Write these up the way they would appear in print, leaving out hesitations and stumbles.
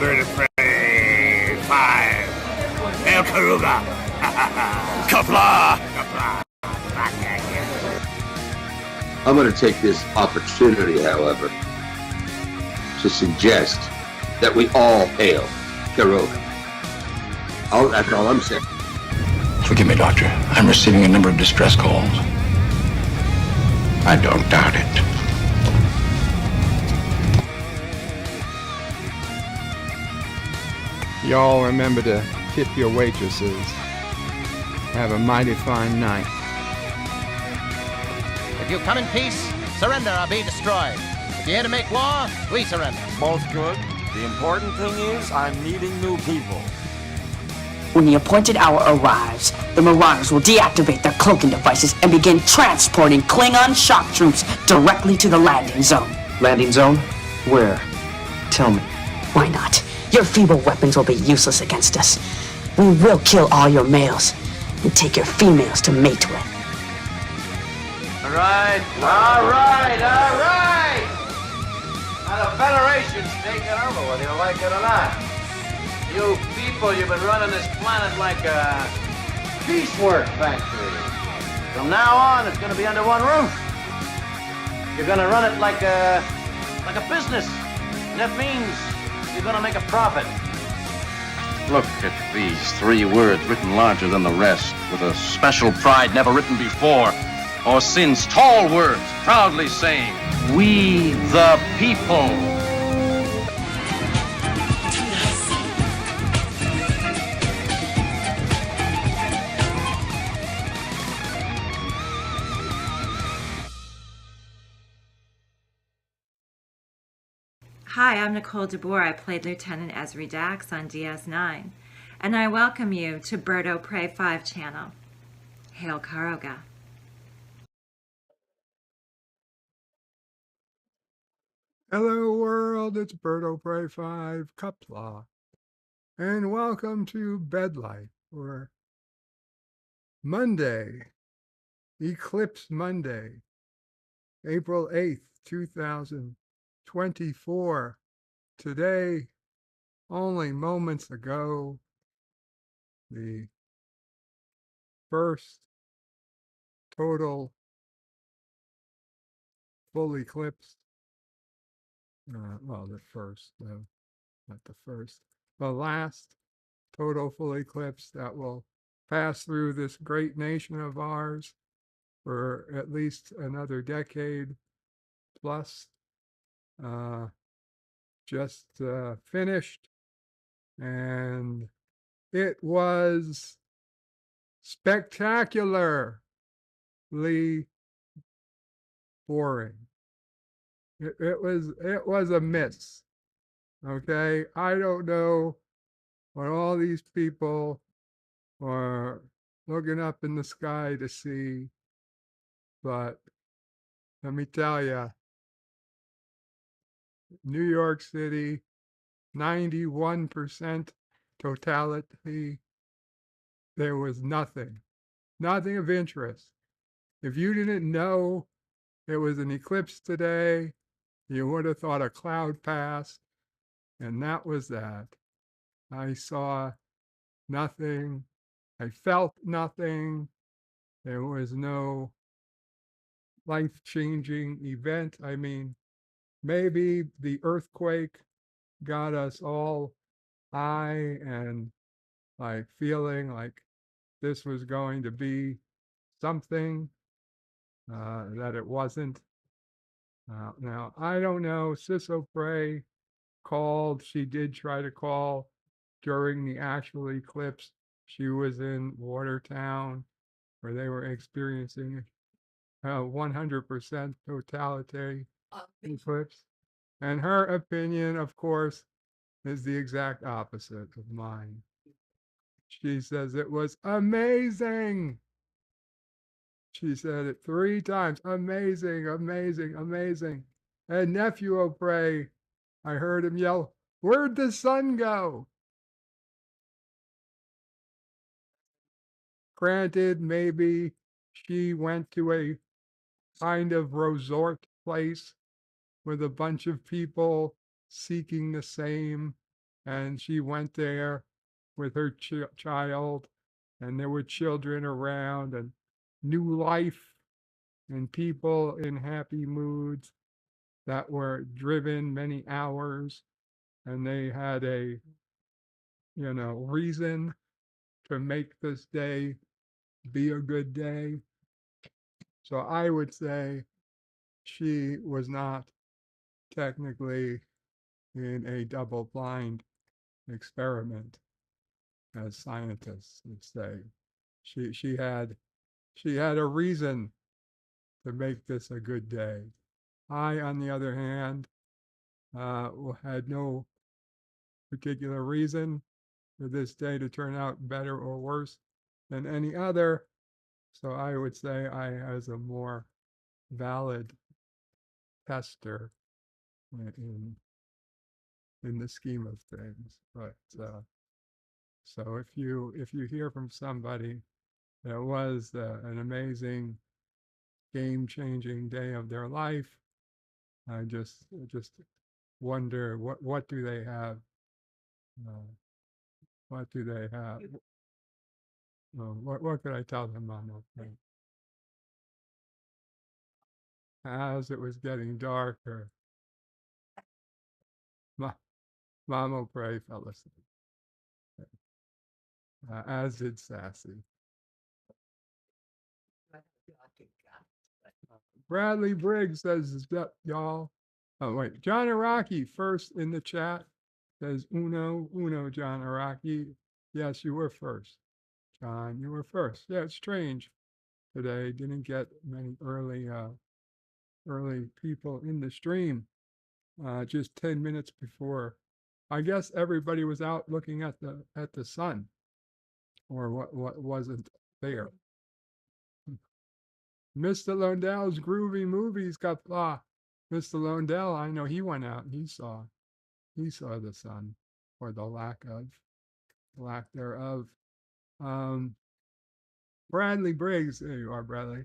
Bird of Prey 5. El Karuga. Kapla. Kapla. I'm going to take this opportunity, however, to suggest that we all hail Karuga. That's all I'm saying. Forgive me, Doctor. I'm receiving a number of distress calls. I don't doubt it. Y'all remember to tip your waitresses. Have a mighty fine night. If you come in peace, surrender or be destroyed. If you're here to make war, we surrender. Both good. The important thing is I'm meeting new people. When the appointed hour arrives, the Marauders will deactivate their cloaking devices and begin transporting Klingon shock troops directly to the landing zone. Landing zone? Where? Tell me. Why not? Your feeble weapons will be useless against us. We will kill all your males and take your females to mate with. All right. Now the Federation's taking over, whether you like it or not. You people, you've been running this planet like a piecework factory. From now on, it's going to be under one roof. You're going to run it like a business. And that means you're going to make a profit. Look at these 3 words written larger than the rest, with a special pride never written before or since. Tall words, proudly saying, "We the people." Hi, I'm Nicole DeBoer. I played Lieutenant Ezri Dax on DS9, and I welcome you to Bird o' Prey 5 channel. Hail Karoga. Hello world, it's Bird o' Prey 5 Cuplaw, and welcome to Bed Life for Monday, Eclipse Monday, April 8th, 2024. Today, only moments ago, the first total full eclipse. Well, the first, no, not the first, the last total full eclipse that will pass through this great nation of ours for at least another decade plus. Just finished, and it was spectacularly boring. It was a miss. Okay, I don't know what all these people are looking up in the sky to see, but let me tell you, New York City, 91% totality. There was nothing of interest. If you didn't know it was an eclipse today, you would have thought a cloud passed, and that was that. I saw nothing. I felt nothing. There was no life-changing event. I mean, maybe the earthquake got us all high and like feeling like this was going to be something that it wasn't. Now, I don't know. Ciso Prey called. She did try to call during the actual eclipse. She was in Watertown where they were experiencing 100% totality eclipse. And her opinion, of course, is the exact opposite of mine. She says it was amazing. She said it 3 times. Amazing, amazing, amazing. And Nephew O'Prey, I heard him yell, "Where'd the sun go?" Granted, maybe she went to a kind of resort place with a bunch of people seeking the same and she went there with her child, and there were children around, and new life, and people in happy moods that were driven many hours, and they had a reason to make this day be a good day. So I would say she was not technically in a double blind experiment, as scientists would say. She had a reason to make this a good day. I, on the other hand, had no particular reason for this day to turn out better or worse than any other. So I would say I was a more valid tester in the scheme of things. But so if you hear from somebody that was an amazing, game-changing day of their life, I just wonder what do they have? What do they have? What could I tell them, Mama? As it was getting darker, Mama Pray fell asleep, as did Sassy. Bradley Briggs says, y'all. Oh, wait. John Araki, first in the chat, says, uno, John Araki. Yes, you were first. John, you were first. Yeah, it's strange today. Didn't get many early people in the stream. Just 10 minutes before. I guess everybody was out looking at the sun, or what wasn't there. Mr. Londell's groovy movies got Mr. Londell, I know he went out and he saw the sun, or the lack thereof. Bradley Briggs, there you are, Bradley.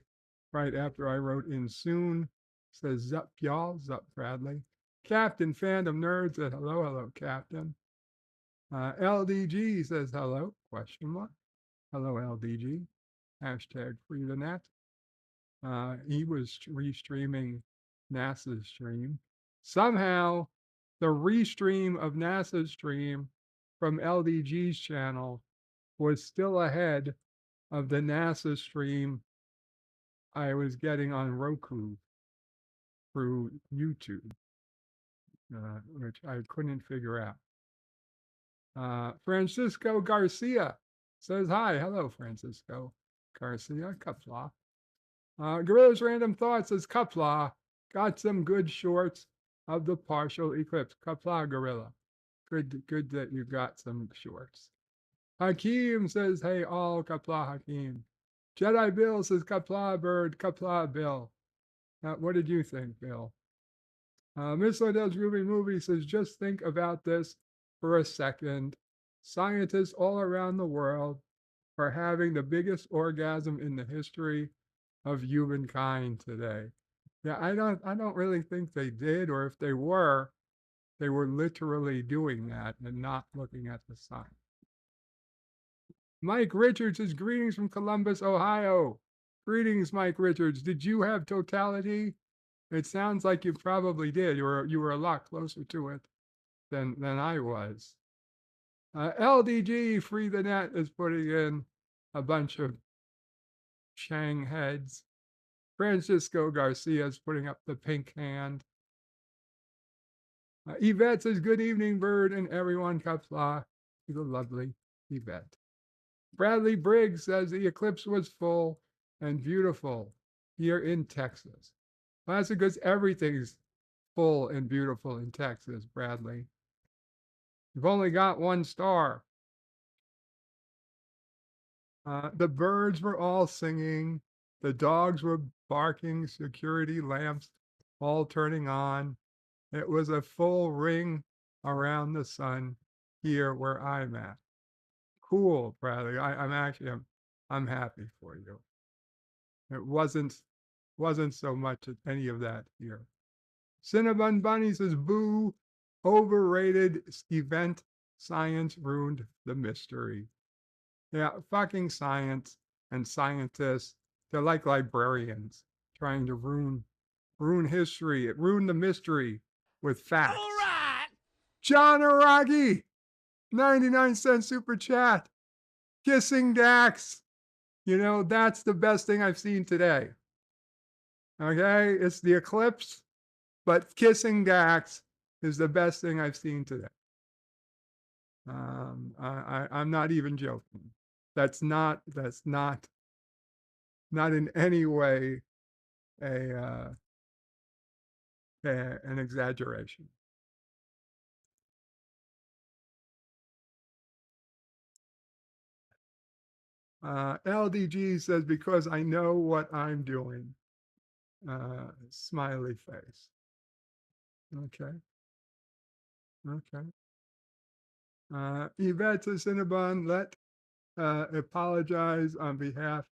Right after I wrote in soon, says Zup y'all, Zup Bradley. Captain Fandom Nerd said hello, Captain. LDG says hello, question mark. Hello, LDG. Hashtag free the net. He was restreaming NASA's stream. Somehow, the restream of NASA's stream from LDG's channel was still ahead of the NASA stream I was getting on Roku through YouTube, which I couldn't figure out. Francisco Garcia says hi. Hello, Francisco Garcia. Kapla. Gorilla's Random Thoughts says, Kapla, got some good shorts of the partial eclipse. Kapla, Gorilla. Good that you got some shorts. Hakeem says, hey all, Kapla Hakeem. Jedi Bill says, Kapla Bird, Kapla Bill. What did you think, Bill? Miss Odell's Ruby Movie says, just think about this for a second. Scientists all around the world are having the biggest orgasm in the history of humankind today. Yeah, I don't really think they did, or if they were literally doing that and not looking at the sun. Mike Richards says, greetings from Columbus, Ohio. Greetings, Mike Richards. Did you have totality? It sounds like you probably did. You were a lot closer to it than I was. LDG Free the Net is putting in a bunch of Shang heads. Francisco Garcia is putting up the pink hand. Yvette says, good evening, Bird, and everyone. Kapla. She's a lovely Yvette. Bradley Briggs says the eclipse was full and beautiful here in Texas. Well, that's because everything's full and beautiful in Texas, Bradley. You've only got one star. The birds were all singing. The dogs were barking, security lamps all turning on. It was a full ring around the sun here where I'm at. Cool, Bradley. I'm happy for you. It wasn't so much any of that here. Cinnabon Bunny says, boo, overrated event Science ruined the mystery. Yeah, fucking science and scientists, they're like librarians trying to ruin history, ruin the mystery with facts. All right. John Aragi, 99-cent super chat. Kissing Dax. You know, that's the best thing I've seen today. Okay, it's the Eclipse, but Kissing Dax is the best thing I've seen today. I'm not even joking. That's not in any way an exaggeration. LDG says, because I know what I'm doing. Smiley face. Okay. Okay. Yvette Cinnabon, apologize on behalf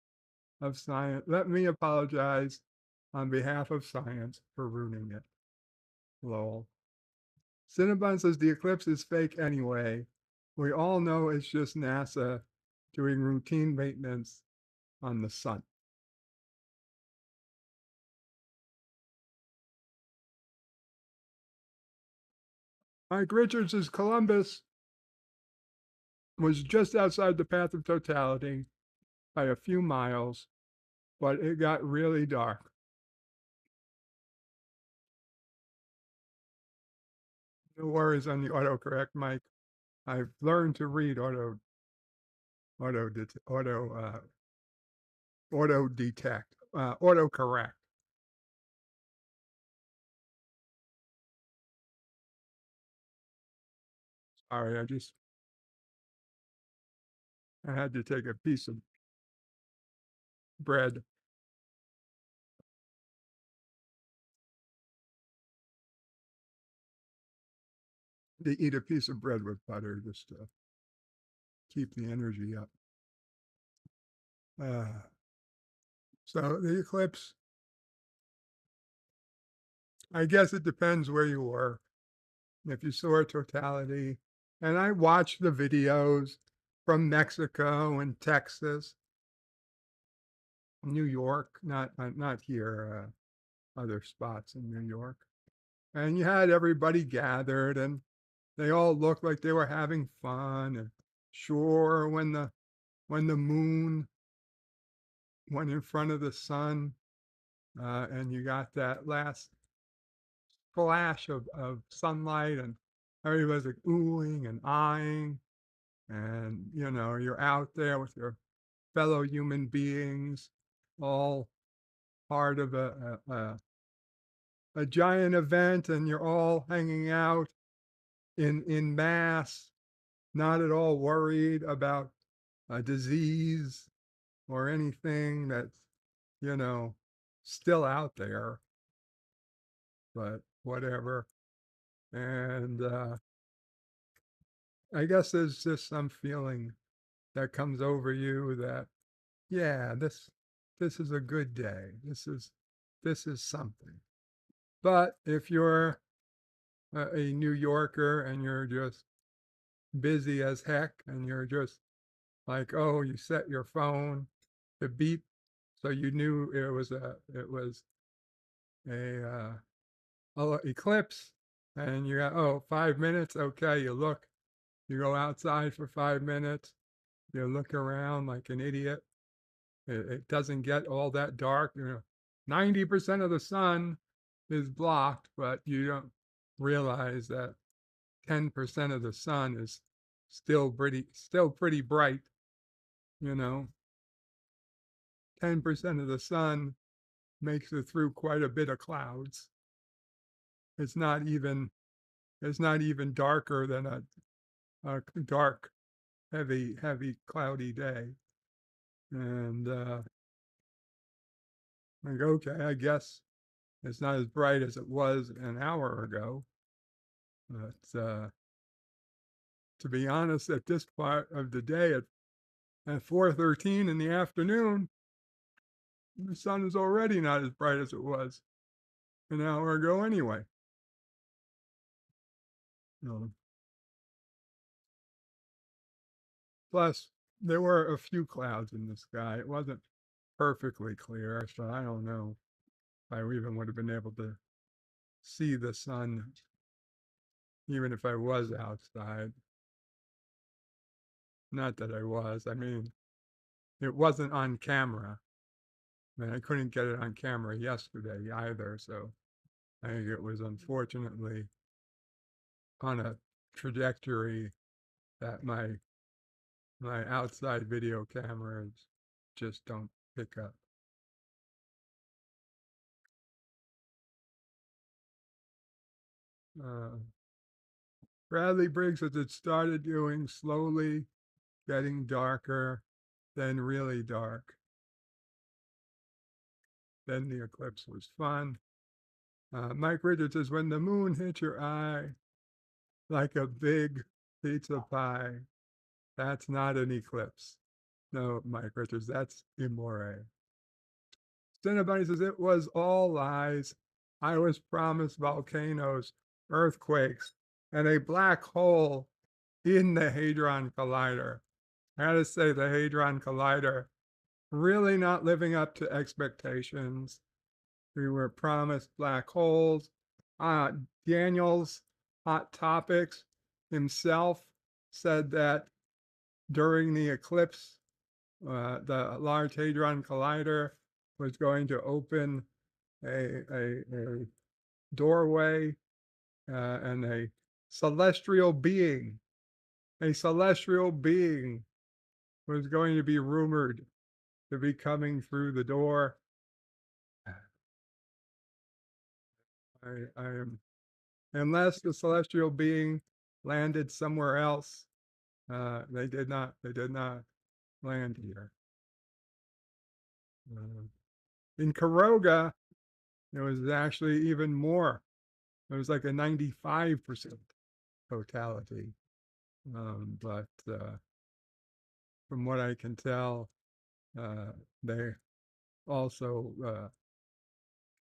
of science. Let me apologize on behalf of science for ruining it. Lol. Cinnabon says the eclipse is fake anyway. We all know it's just NASA doing routine maintenance on the sun. Mike Richards says Columbus was just outside the path of totality by a few miles, but it got really dark. No worries on the autocorrect, Mike. I've learned to read auto detect, autocorrect. Sorry, I had to take a piece of bread. To eat a piece of bread with butter just to keep the energy up. So the eclipse, I guess it depends where you were. If you saw a totality, and I watched the videos from Mexico and Texas, New York, not here, other spots in New York. And you had everybody gathered and they all looked like they were having fun. And sure, when the moon went in front of the sun, and you got that last flash of sunlight and everybody's like oohing and eyeing, and you know, you're out there with your fellow human beings, all part of a giant event, and you're all hanging out in mass, not at all worried about a disease or anything that's, you know, still out there, but whatever. And I guess there's just some feeling that comes over you that, yeah, this is a good day. This is something. But if you're a New Yorker and you're just busy as heck and you're just like, oh, you set your phone to beep so you knew it was a eclipse, and you got 5 minutes, okay, you look, you go outside for 5 minutes, you look around like an idiot. It doesn't get all that dark, 90% of the sun is blocked, but you don't realize that 10% of the sun is still pretty bright, 10% of the sun makes it through quite a bit of clouds. It's not even darker than a dark, heavy cloudy day. And like, okay, I guess it's not as bright as it was an hour ago. But to be honest, at this part of the day, at 4:13 in the afternoon, the sun is already not as bright as it was an hour ago anyway. Plus, there were a few clouds in the sky. It wasn't perfectly clear, so I don't know if I even would have been able to see the sun, even if I was outside. Not that I was. I mean, it wasn't on camera. I mean, I couldn't get it on camera yesterday either, so I think it was unfortunately on a trajectory that my outside video cameras just don't pick up. Bradley Briggs says it started doing slowly, getting darker, then really dark. Then the eclipse was fun. Mike Richards says, when the moon hits your eye like a big pizza pie, that's not an eclipse. No, Mike Richards, that's Imore. Cinnabunny says, it was all lies. I was promised volcanoes, earthquakes, and a black hole in the Hadron Collider. I gotta say, the Hadron Collider really not living up to expectations. We were promised black holes. Daniels, Hot Topics himself said that during the eclipse, the Large Hadron Collider was going to open a doorway, and a celestial being was going to be rumored to be coming through the door. I am, unless the celestial being landed somewhere else, they did not land here. In Karoga, it was actually even more. It was like a 95% totality. But from what I can tell, they also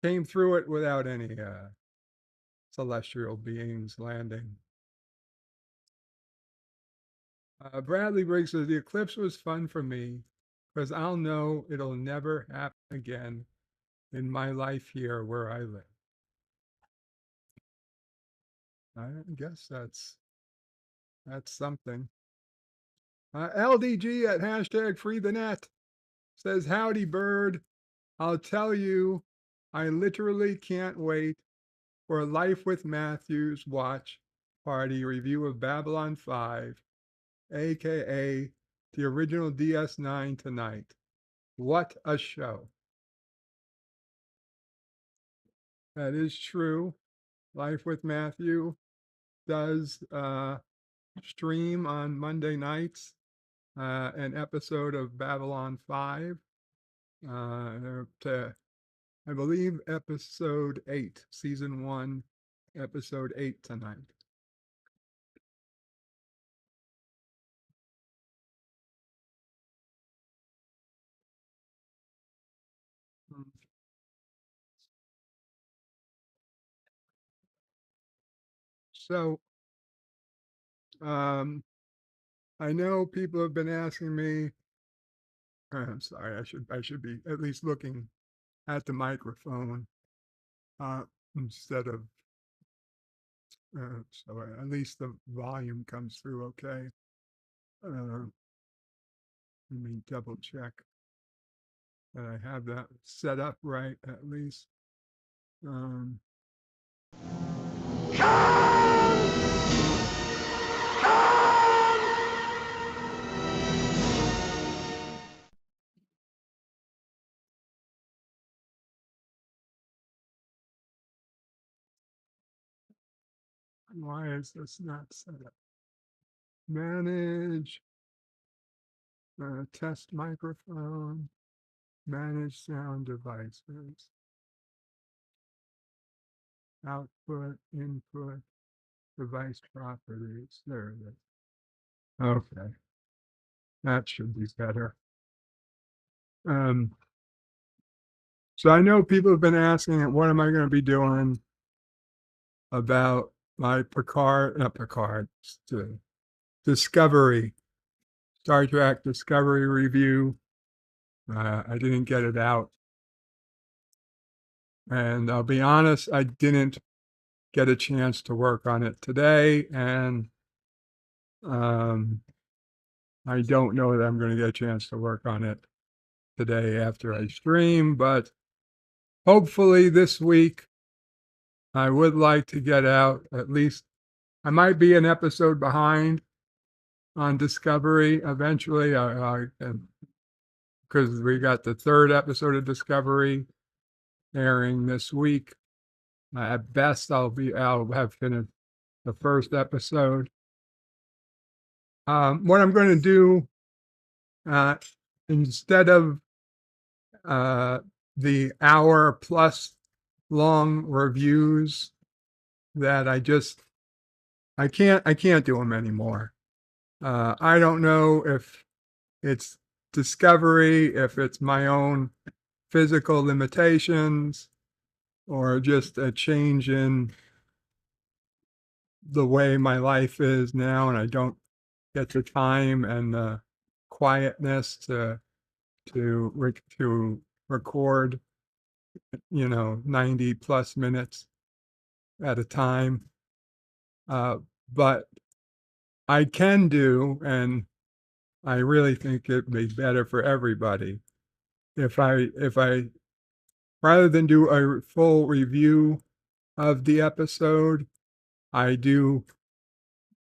came through it without any celestial beings landing. Bradley Briggs says, the eclipse was fun for me because I'll know it'll never happen again in my life here where I live. I guess that's something. LDG at hashtag free the net says, howdy bird. I'll tell you, I literally can't wait for Life with Matthews watch party review of Babylon 5, aka the original DS9 tonight. What a show. That is true. Life with Matthew does stream on Monday nights an episode of Babylon 5. I believe episode 8, season 1, episode 8 tonight. So, I know people have been asking me. I'm sorry. I should be at least looking at the microphone instead of. So at least the volume comes through okay. Let me double check that I have that set up right at least. Why is this not set up? Manage test microphone, manage sound devices, output, input, device properties. There it is. Okay. That should be better. So I know people have been asking, what am I going to be doing about my Discovery Star Trek Discovery review. I didn't get it out. And I'll be honest, I didn't get a chance to work on it today. And I don't know that I'm going to get a chance to work on it today after I stream, but hopefully this week I would like to get out at least. I might be an episode behind on Discovery eventually, because we got the third episode of Discovery airing this week. At best, I'll have finished the first episode. What I'm going to do, instead of the hour plus long reviews that I can't do them anymore. I don't know if it's Discovery, if it's my own physical limitations, or just a change in the way my life is now, and I don't get the time and the quietness to record, 90 plus minutes at a time. But I can do, and I really think it'd be better for everybody if I rather than do a full review of the episode, I do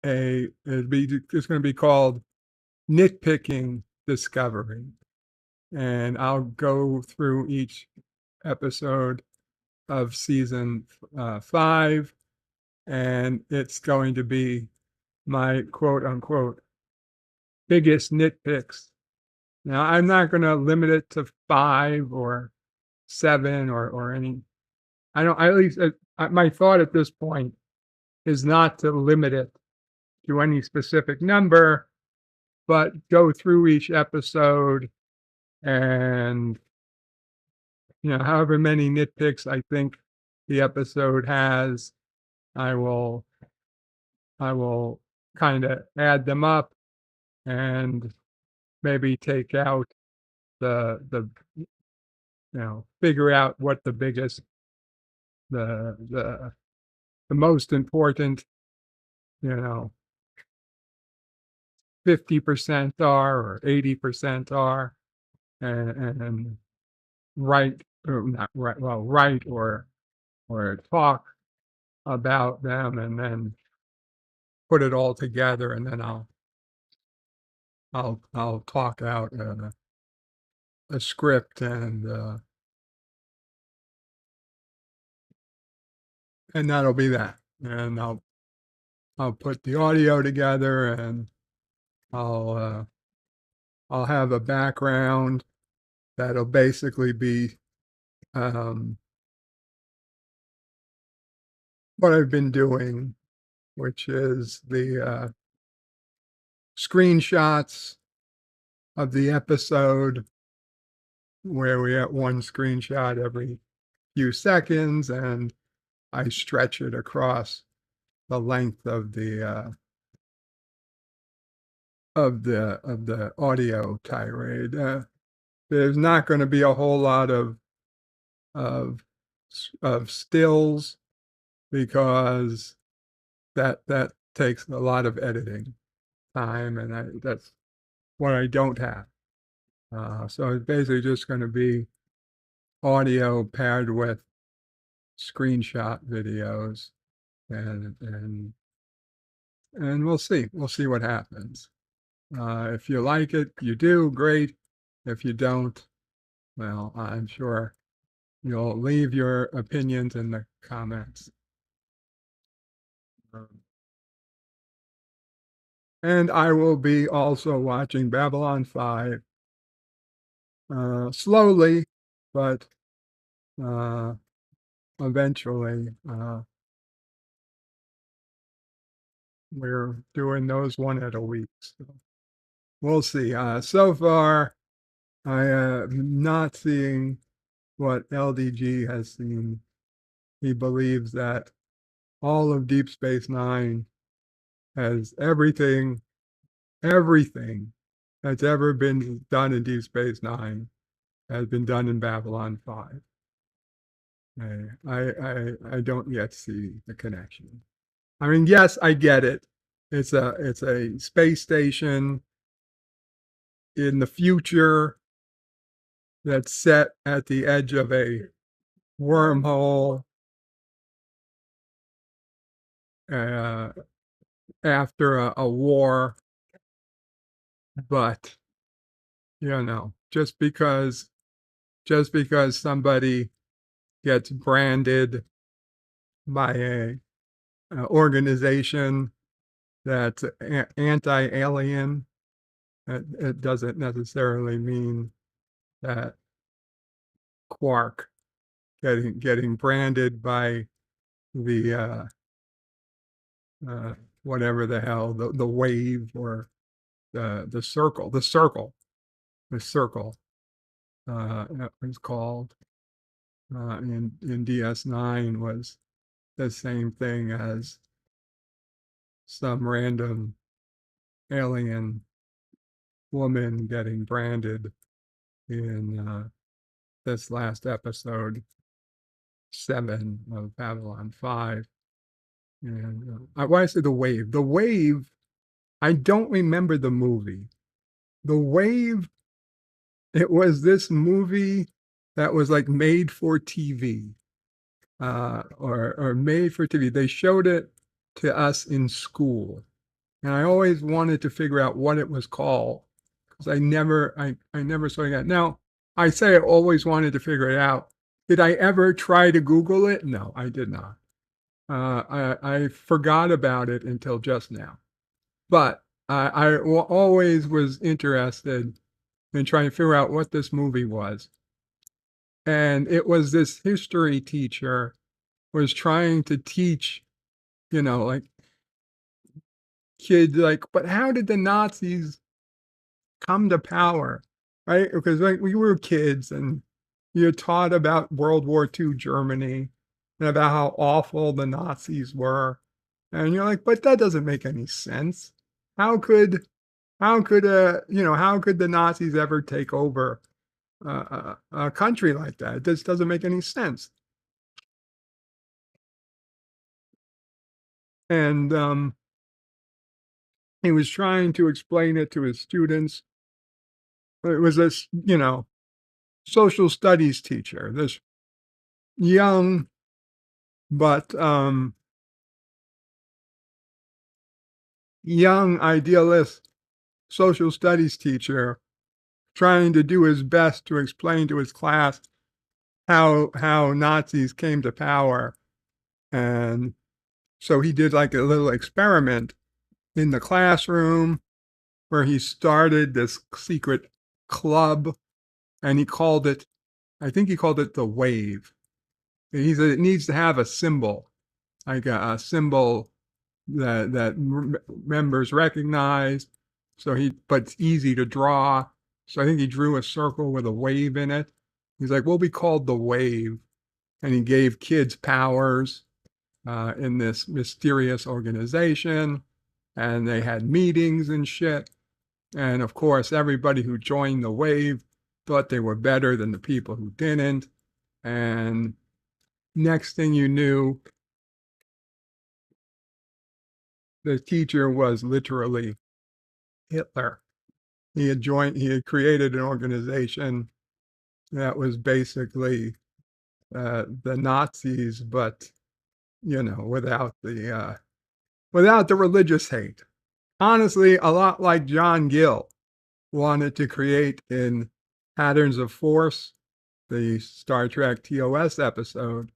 it's going to be called Nitpicking Discovery. And I'll go through each episode of season 5, and it's going to be my quote unquote biggest nitpicks. Now, I'm not going to limit it to 5 or 7 or any. I don't, at least my thought at this point is not to limit it to any specific number, but go through each episode and, however many nitpicks I think the episode has, I will kind of add them up and maybe take out the figure out what the biggest, the most important, 50% are or 80% are, and write, or not write, well, write or talk about them, and then put it all together, and then I'll talk out a script, and that'll be that. And I'll put the audio together, and I'll have a background that'll basically be what I've been doing, which is the screenshots of the episode, where we get one screenshot every few seconds, and I stretch it across the length of the audio tirade. There's not going to be a whole lot of stills, because that takes a lot of editing time, and that's what I don't have. So it's basically just going to be audio paired with screenshot videos, and we'll see what happens. If you like it, you do, great. If you don't, well, I'm sure you'll leave your opinions in the comments. And I will be also watching Babylon 5, slowly, but eventually. We're doing those one at a week. So we'll see. So far, I am not seeing what LDG has seen. He believes that all of Deep Space Nine has everything that's ever been done in Deep Space Nine has been done in Babylon 5. I don't yet see the connection. I mean, yes, I get it. It's a space station in the future that's set at the edge of a wormhole uh, after a war, but just because somebody gets branded by a organization that's anti-alien, it doesn't necessarily mean that Quark getting branded by the uh, whatever the hell the wave or the circle that was called in DS9 was the same thing as some random alien woman getting branded in this last episode 7 of Babylon 5. And why I say the wave, I don't remember the movie. The Wave, it was this movie that was like made for TV, or made for TV. They showed it to us in school, and I always wanted to figure out what it was called because I never saw it. Now, I say I always wanted to figure it out. Did I ever try to Google it? No, I did not. I forgot about it until just now. But always was interested in trying to figure out what this movie was. And it was this history teacher was trying to teach, like kids, like, but how did the Nazis come to power? Right? Because like we were kids and you're taught about World War II Germany and about how awful the Nazis were. And you're like, but that doesn't make any sense. How could how could the Nazis ever take over a country like that? It just doesn't make any sense. And he was trying to explain it to his students. It was this, social studies teacher, this young but young idealist social studies teacher trying to do his best to explain to his class how Nazis came to power. And so he did like a little experiment in the classroom where he started this secret club, and I think he called it the Wave. And he said it needs to have a symbol, like a symbol that members recognize. But it's easy to draw. So I think he drew a circle with a wave in it. He's like, we'll be called the Wave. And he gave kids powers in this mysterious organization. And they had meetings and shit. And of course, everybody who joined the Wave thought they were better than the people who didn't. And next thing you knew, the teacher was literally Hitler. He had created an organization that was basically the Nazis, but without the religious hate. Honestly, a lot like John Gill wanted to create in Patterns of Force, the Star Trek TOS episode.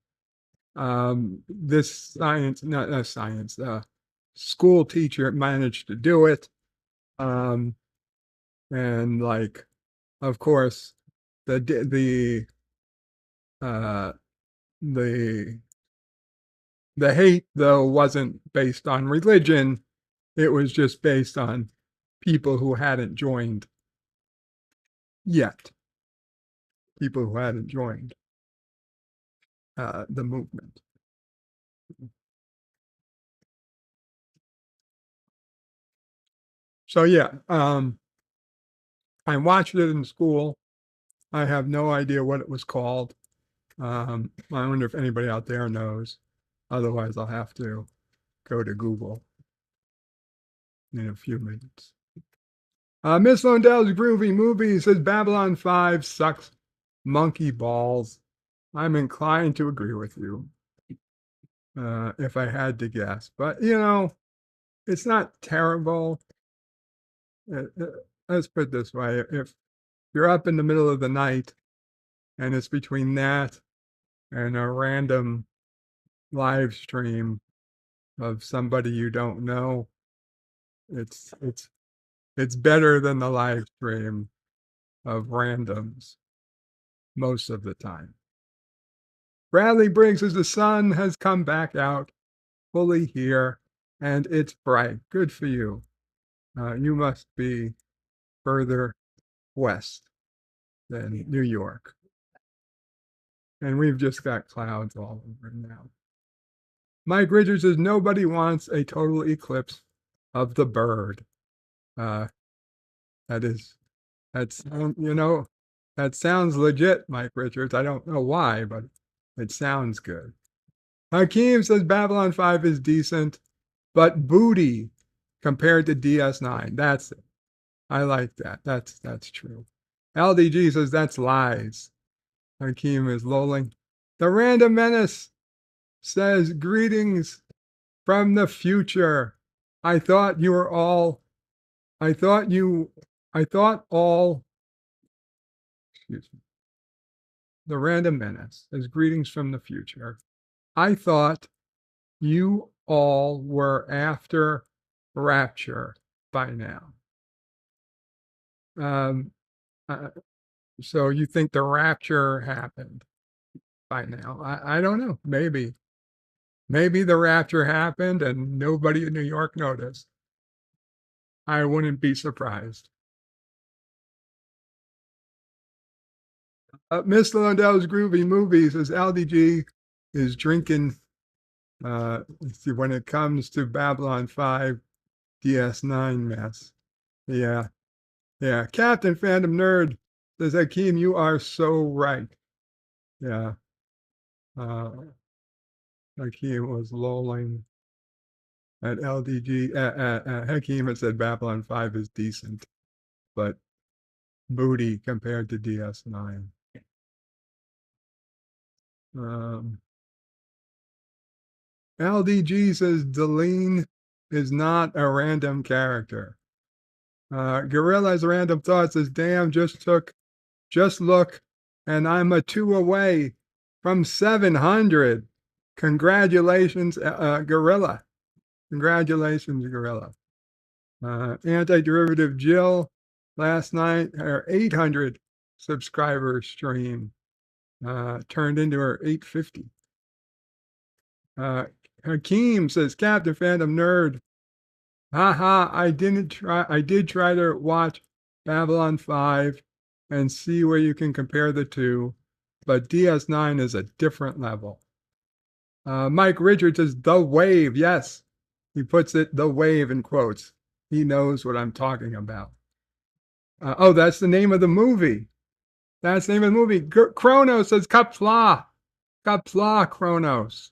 This not science, school teacher managed to do it. And like, of course, the uh, the the hate though wasn't based on religion; it was just based on people who hadn't joined yet. People who hadn't joined the movement. So yeah, I watched it in school. I have no idea what it was called. I wonder if anybody out there knows. Otherwise, I'll have to go to Google in a few minutes. Miss Lundell's Groovy Movie says Babylon 5 sucks monkey balls. I'm inclined to agree with you, if I had to guess. But, it's not terrible. Let's put it this way. If you're up in the middle of the night and it's between that and a random live stream of somebody you don't know, it's better than the live stream of randoms most of the time. Bradley Briggs says the sun has come back out fully here and it's bright. Good for you. You must be further west than New York. And we've just got clouds all over now. Mike Richards says nobody wants a total eclipse of the bird. That sounds legit, Mike Richards. I don't know why, but it sounds good. Hakeem says Babylon 5 is decent, but booty compared to DS9. That's it. I like that. That's true. LDG says that's lies. Hakeem is lolling. The Random Menace says greetings from the future. I thought all, excuse me. The Random Menace says greetings from the future. I thought you all were after rapture by now. So you think the rapture happened by now? I don't know. Maybe the rapture happened and nobody in New York noticed. I wouldn't be surprised. Miss Lundell's Groovy Movies says LDG is drinking. When it comes to Babylon 5 DS9 mess. Yeah. Captain Phantom Nerd says, Hakeem, you are so right. Yeah. Hakeem was lolling at LDG. Hakeem had said Babylon 5 is decent, but booty compared to DS9. LDG says Deline is not a random character. Gorilla's random thought says, damn, just look, and I'm a 2 away from 700. Congratulations, Gorilla. Congratulations, Gorilla. Anti-Derivative Jill, last night, her 800 subscriber stream turned into her 850. Hakeem says, Captain Phantom Nerd, haha, I did try to watch Babylon 5 and see where you can compare the two, but DS9 is a different level. Mike Richards says, the wave, yes. He puts it, the wave, in quotes. He knows what I'm talking about. That's the name of the movie. That's the name of the movie. Chronos says, Kapla. Kapla, Chronos.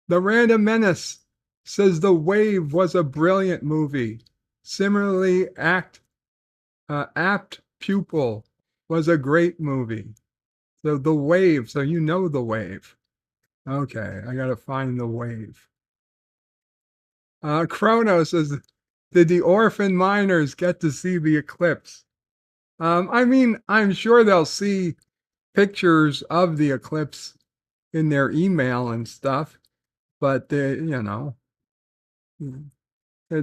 The Random Menace says The Wave was a brilliant movie. Similarly, Apt Pupil was a great movie. So The Wave, so you know The Wave. Okay, I got to find The Wave. Chronos says, did the orphan miners get to see the eclipse? I'm sure they'll see pictures of the eclipse in their email and stuff, but it's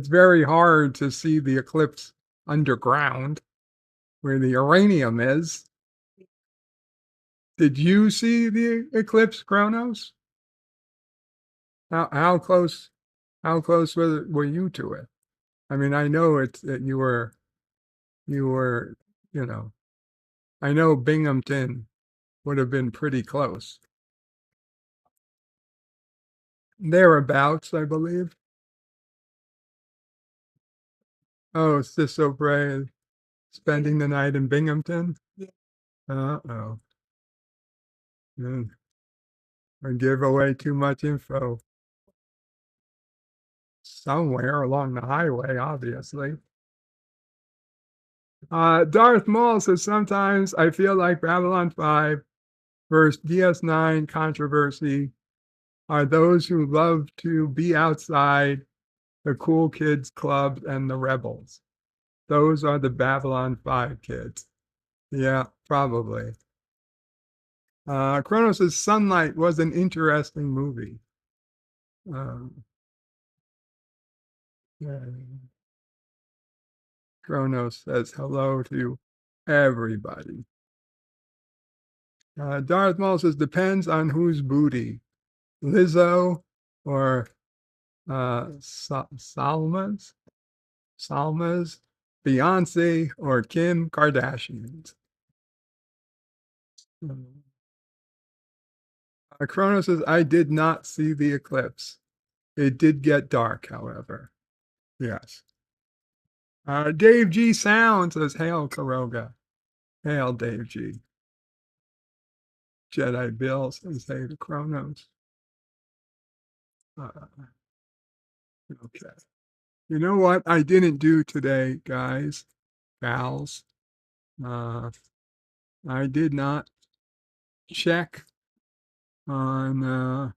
very hard to see the eclipse underground where the uranium is. Did you see the eclipse, Chronos? How close were you to it? I mean, I know that you were, I know Binghamton would have been pretty close. Thereabouts, I believe. Oh, it's just so brave. spending the night in Binghamton? Uh-oh. I give away too much info. Somewhere along the highway, obviously. Darth Maul says, sometimes I feel like Babylon 5 versus DS9 controversy are those who love to be outside the cool kids clubs and the rebels. Those are the Babylon 5 kids. Yeah, probably. Kronos' Sunlight was an interesting movie. Yeah. Kronos says hello to everybody. Darth Maul says, depends on whose booty, Lizzo or Salma's, Beyonce or Kim Kardashian's. Kronos says, I did not see the eclipse. It did get dark, however. Yes. Dave G. Sound says, hail, Karoga. Hail, Dave G. Jedi Bill says, hey to Kronos. Okay. You know what I didn't do today, guys, gals? I did not check on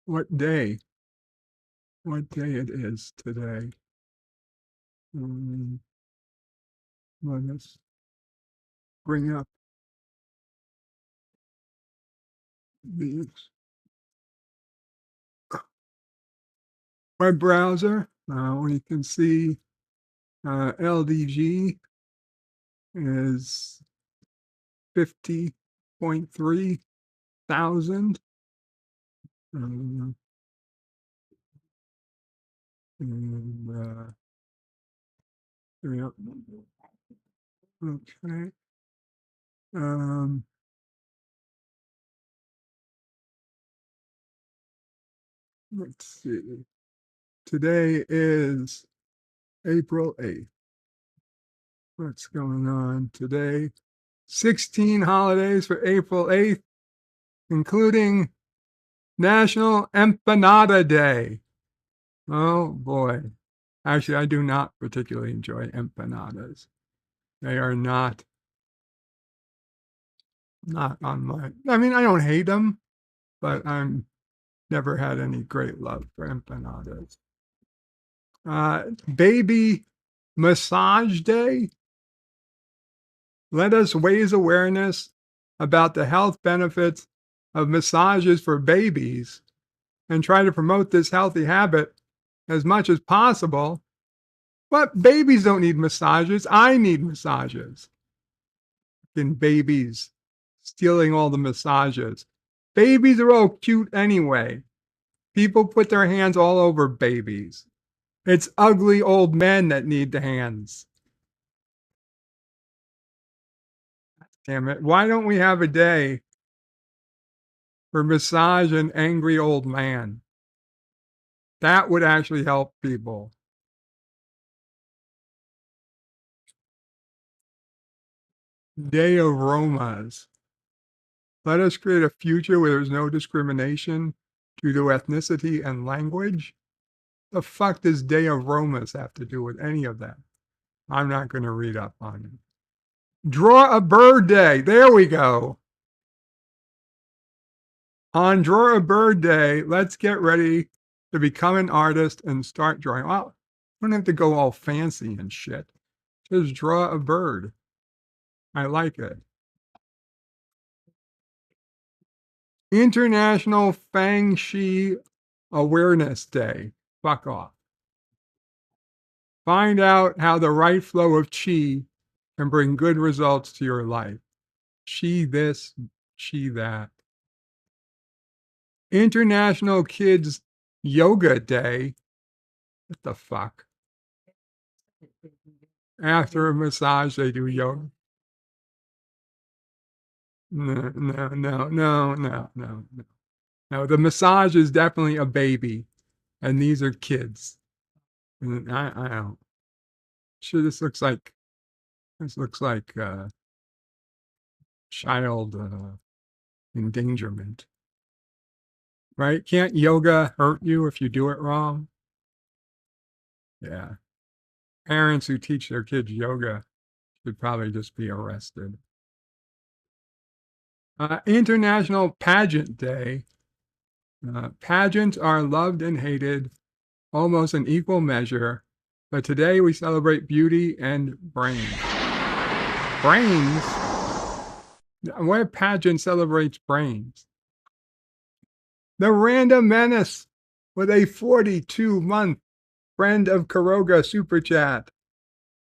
what day it is today. Let us bring up the web browser. We can see LDG is 50.3 thousand. Yep. Okay. Let's see. Today is April 8th. What's going on today? 16 holidays for April 8th, including National Empanada Day. Oh boy. Actually, I do not particularly enjoy empanadas. They are not on my, I mean, I don't hate them, but I'm never had any great love for empanadas. Baby Massage Day. Let us raise awareness about the health benefits of massages for babies and try to promote this healthy habit as much as possible. But babies don't need massages. I need massages. And babies stealing all the massages. Babies are all cute anyway. People put their hands all over babies. It's ugly old men that need the hands. Damn it. Why don't we have a day for massage an angry old man? That would actually help people. Day of Romas. Let us create a future where there's no discrimination due to ethnicity and language. The fuck does Day of Romas have to do with any of that? I'm not going to read up on it. Draw a Bird Day. There we go. On Draw a Bird Day, let's get ready to become an artist and start drawing. Well, we don't have to go all fancy and shit. Just draw a bird. I like it. International Feng Shui Awareness Day. Fuck off. Find out how the right flow of qi can bring good results to your life. Qi this, qi that. International Kids Yoga Day. What the fuck? After a massage, they do yoga. No. No, the massage is definitely a baby, and these are kids. And I don't. Sure, this looks like This looks like child endangerment, right? Can't yoga hurt you if you do it wrong? Yeah. Parents who teach their kids yoga should probably just be arrested. International Pageant Day. Pageants are loved and hated almost in equal measure, but today we celebrate beauty and brains. Brains? What pageant celebrates brains? The Random Menace with a 42-month friend of Karoga super chat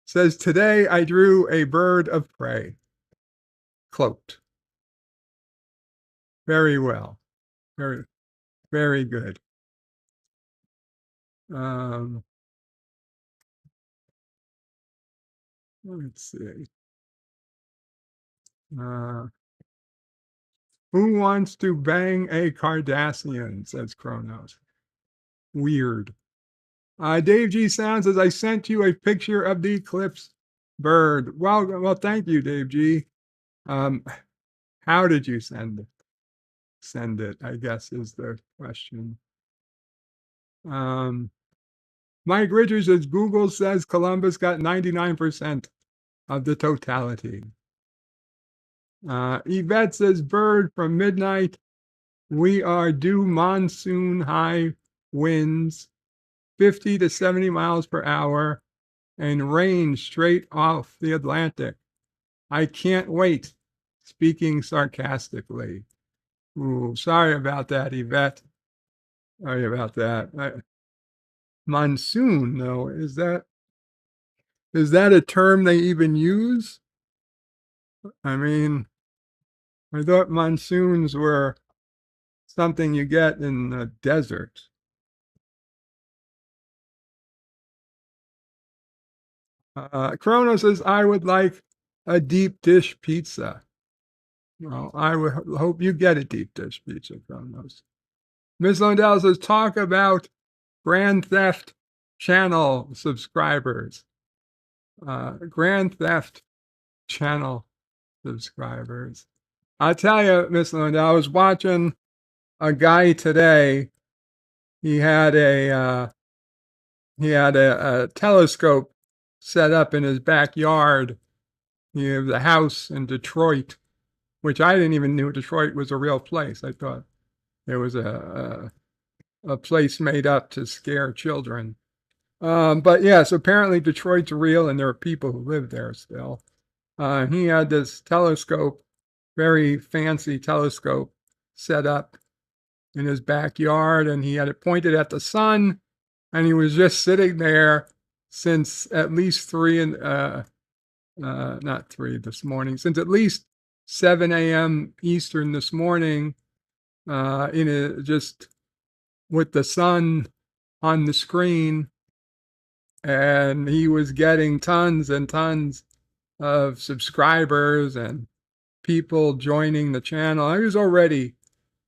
says, today I drew a bird of prey, cloaked. Very well. Very, very good. Let's see. Who wants to bang a Cardassian, says Kronos. Weird. Dave G. Sound says, I sent you a picture of the Eclipse bird. Well, thank you, Dave G. How did you send it? Send it, I guess, is the question. Mike Richards says, Google says Columbus got 99% of the totality. Yvette says, bird from midnight. We are due monsoon high winds, 50 to 70 miles per hour, and rain straight off the Atlantic. I can't wait. Speaking sarcastically. Ooh, sorry about that, Yvette. Sorry about that. Monsoon, though, is that a term they even use? I mean, I thought monsoons were something you get in the desert. Kronos says, I would like a deep dish pizza. Well, I would hope you get a deep dish pizza, Kronos. Miss Lundell says, talk about Grand Theft Channel subscribers. Grand Theft Channel subscribers. I'll tell you, Miss Lundell, I was watching a guy today. He had a telescope set up in his backyard. He has a house in Detroit, which I didn't even know Detroit was a real place. I thought it was a place made up to scare children. But yes, apparently Detroit's real, and there are people who live there still. He had this telescope, very fancy telescope, set up in his backyard, and he had it pointed at the sun, and he was just sitting there since at least not 3 this morning, since at least 7 a.m. Eastern this morning, just with the sun on the screen, and he was getting tons and tons of subscribers and people joining the channel. I was already,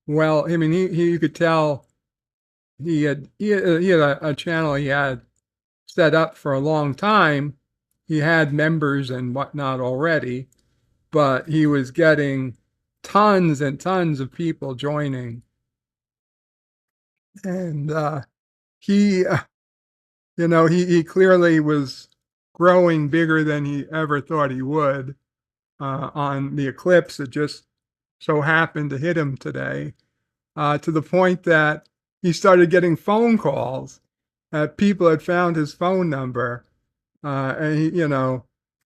well, I mean, he could tell he had a channel he had set up for a long time. He had members and whatnot already, but he was getting tons and tons of people joining. And he clearly was growing bigger than he ever thought he would. On the eclipse, it just so happened to hit him today, to the point that he started getting phone calls. People had found his phone number, and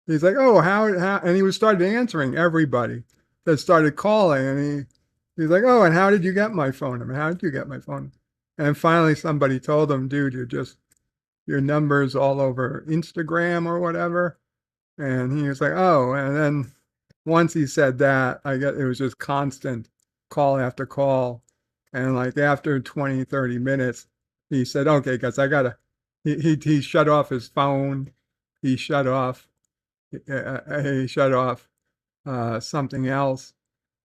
he's like, "Oh, how?" And he was started answering everybody that started calling, and he's like, "Oh, and how did you get my phone number? How did you get my phone?" And finally, somebody told him, "Dude, your number's all over Instagram or whatever." And he was like, "Oh," and then once he said that, I guess it was just constant call after call. And like after 20, 30 minutes, he said, okay, guys, he shut off his phone. He shut off something else.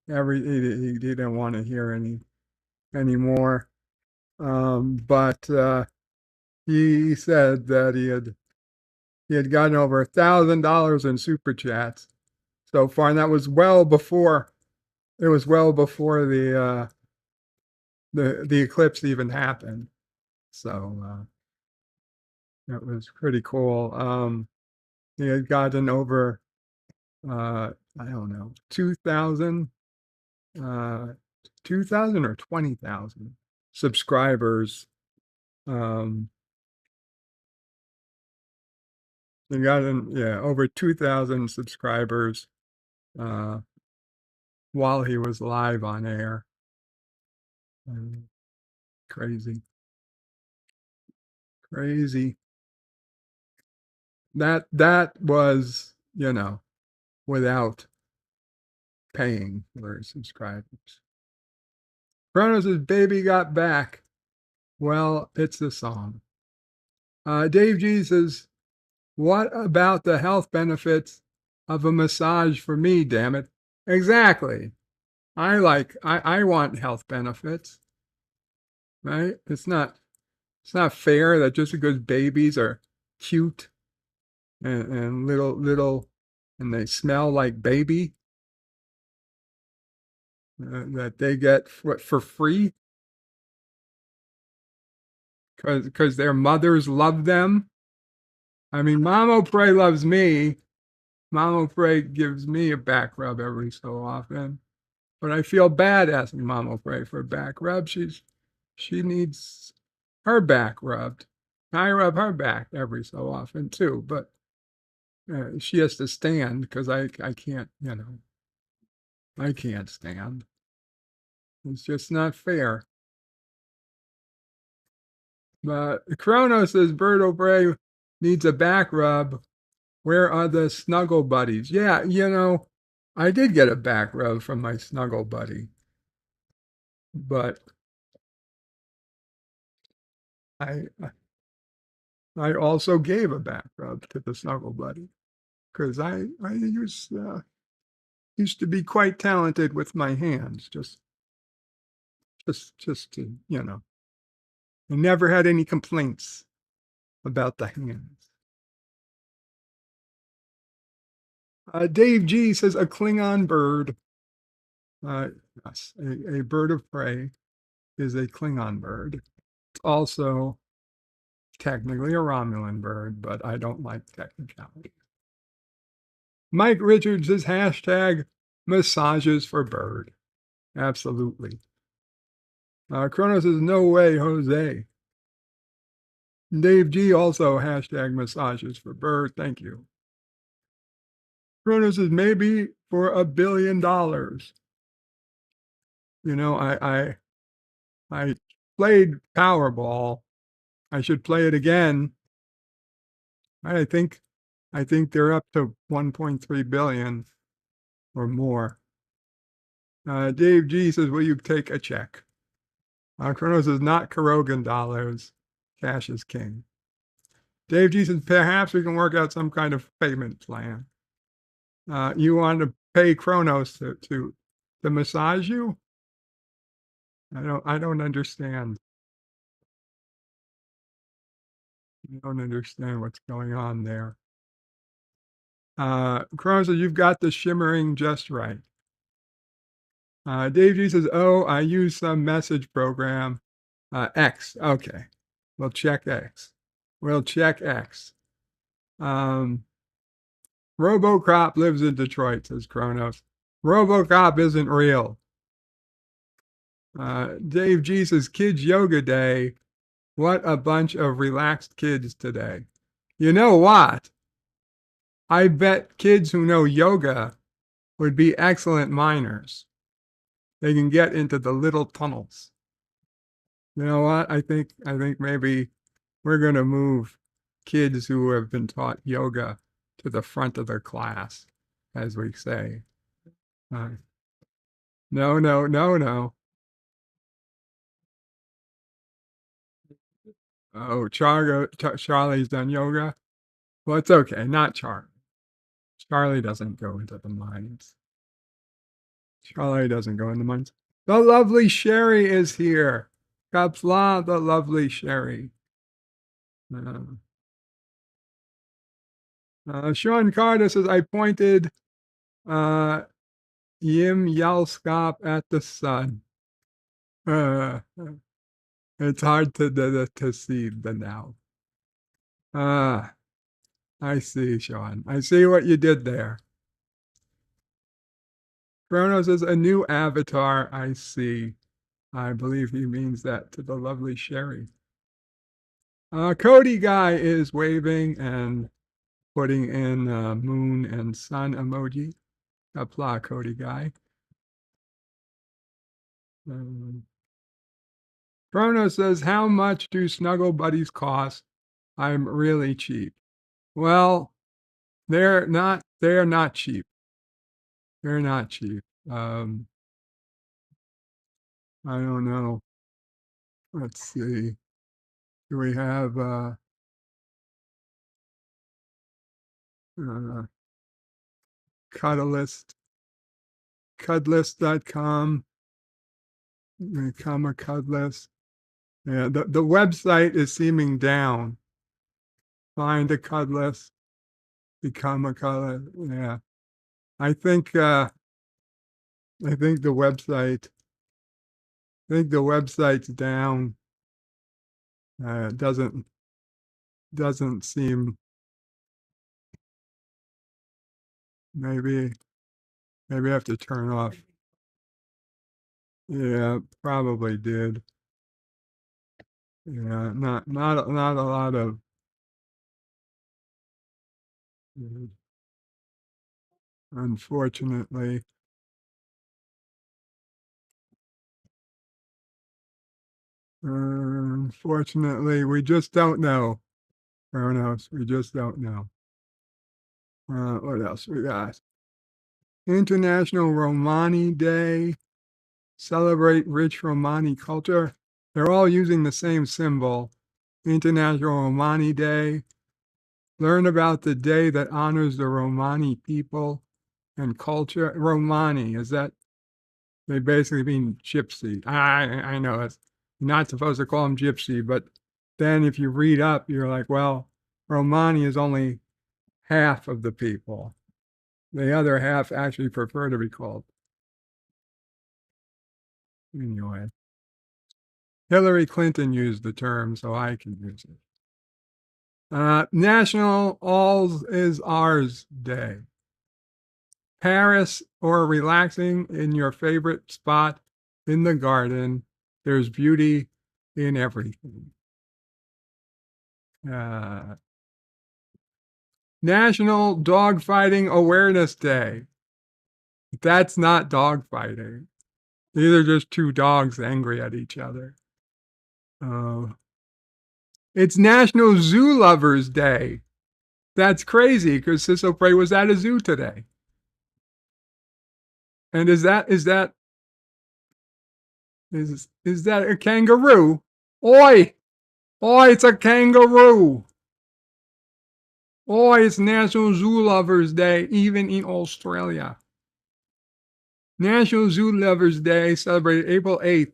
He didn't want to hear anymore. But he said that he had He had gotten over $1,000 in super chats so far, and that was well before. It was well before the eclipse even happened. So it was pretty cool. He had gotten over I don't know 2,000 or 20,000 subscribers. He got over 2,000 subscribers while he was live on air. Crazy. That was, without paying for subscribers. Kronos' Baby Got Back. Well, it's a song. Dave G says, what about the health benefits of a massage for me, damn it? Exactly. I want health benefits, right? It's not fair that just because babies are cute and little and they smell like baby, that they get for free because their mothers love them. I mean, Mama Pray loves me. Mama Pray gives me a back rub every so often, but I feel bad asking Mama Pray for a back rub. She needs her back rubbed. I rub her back every so often too, but she has to stand because I can't, I can't stand. It's just not fair. But Chrono says Bird O'Bray needs a back rub. Where are the snuggle buddies? Yeah, I did get a back rub from my snuggle buddy, but I also gave a back rub to the snuggle buddy because I used to be quite talented with my hands. Just to I never had any complaints about the hands. Dave G says a Klingon bird. Yes, a bird of prey is a Klingon bird. It's also technically a Romulan bird, but I don't like technicality. Mike Richards says hashtag massages for bird. Absolutely. Kronos says no way, Jose. Dave G also hashtag massages for bird. Thank you. Kronos says maybe for $1 billion. I played Powerball. I should play it again. I think they're up to 1.3 billion or more. Dave G says, will you take a check? Kronos says, not Karogan dollars. Cash is king. Dave G says, perhaps we can work out some kind of payment plan. You want to pay Kronos to massage you? I don't understand. I don't understand what's going on there. Kronos says, you've got the shimmering just right. Dave G says, oh, I use some message program. X. Okay. We'll check X. RoboCop lives in Detroit, says Kronos. RoboCop isn't real. Dave G says, kids yoga day. What a bunch of relaxed kids today. You know what? I bet kids who know yoga would be excellent miners. They can get into the little tunnels. You know what? I think maybe we're going to move kids who have been taught yoga to the front of their class, as we say. No. Oh, Charlie's done yoga? Well, it's okay. Not Charlie. Charlie doesn't go into the mines. The lovely Sherry is here. Kapsla, the lovely Sherry. Sean Carter says, I pointed Yim Yalskop at the sun. Uh, it's hard to see the now. I see, Sean. I see what you did there. Chrono says, a new avatar, I see. I believe he means that to the lovely Sherry. Cody Guy is waving and putting in moon and sun emoji. Apply, Cody Guy. Chrono says, how much do Snuggle Buddies cost? I'm really cheap. Well, they're not cheap. They're not cheap. I don't know. Let's see. Do we have Cuddlist? Cuddlist.com. Become a Cuddlist. Yeah, the website is seeming down. Find a Cuddlist. Become a Cuddlist. Yeah. I think the website website's down. It doesn't seem, maybe I have to turn off. Yeah, probably did. Yeah, not a lot of unfortunately. Unfortunately, we just don't know. Who knows? We just don't know. What else we got? International Romani Day. Celebrate rich Romani culture. They're all using the same symbol. International Romani Day. Learn about the day that honors the Romani people and culture. Romani, is that, they basically mean gypsy. I know it's not supposed to call them gypsy, but then if you read up, you're like, well, Romani is only half of the people. The other half actually prefer to be called. Anyway, Hillary Clinton used the term, so I can use it. National All is Ours Day. Paris or relaxing in your favorite spot in the garden. There's beauty in everything. National Dogfighting Awareness Day. That's not dogfighting. These are just two dogs angry at each other. It's National Zoo Lovers Day. That's crazy because Cecil Prey was at a zoo today. And is that a kangaroo? Oi! Oi, it's a kangaroo! Oi, it's National Zoo Lovers Day, even in Australia. National Zoo Lovers Day, celebrated April 8th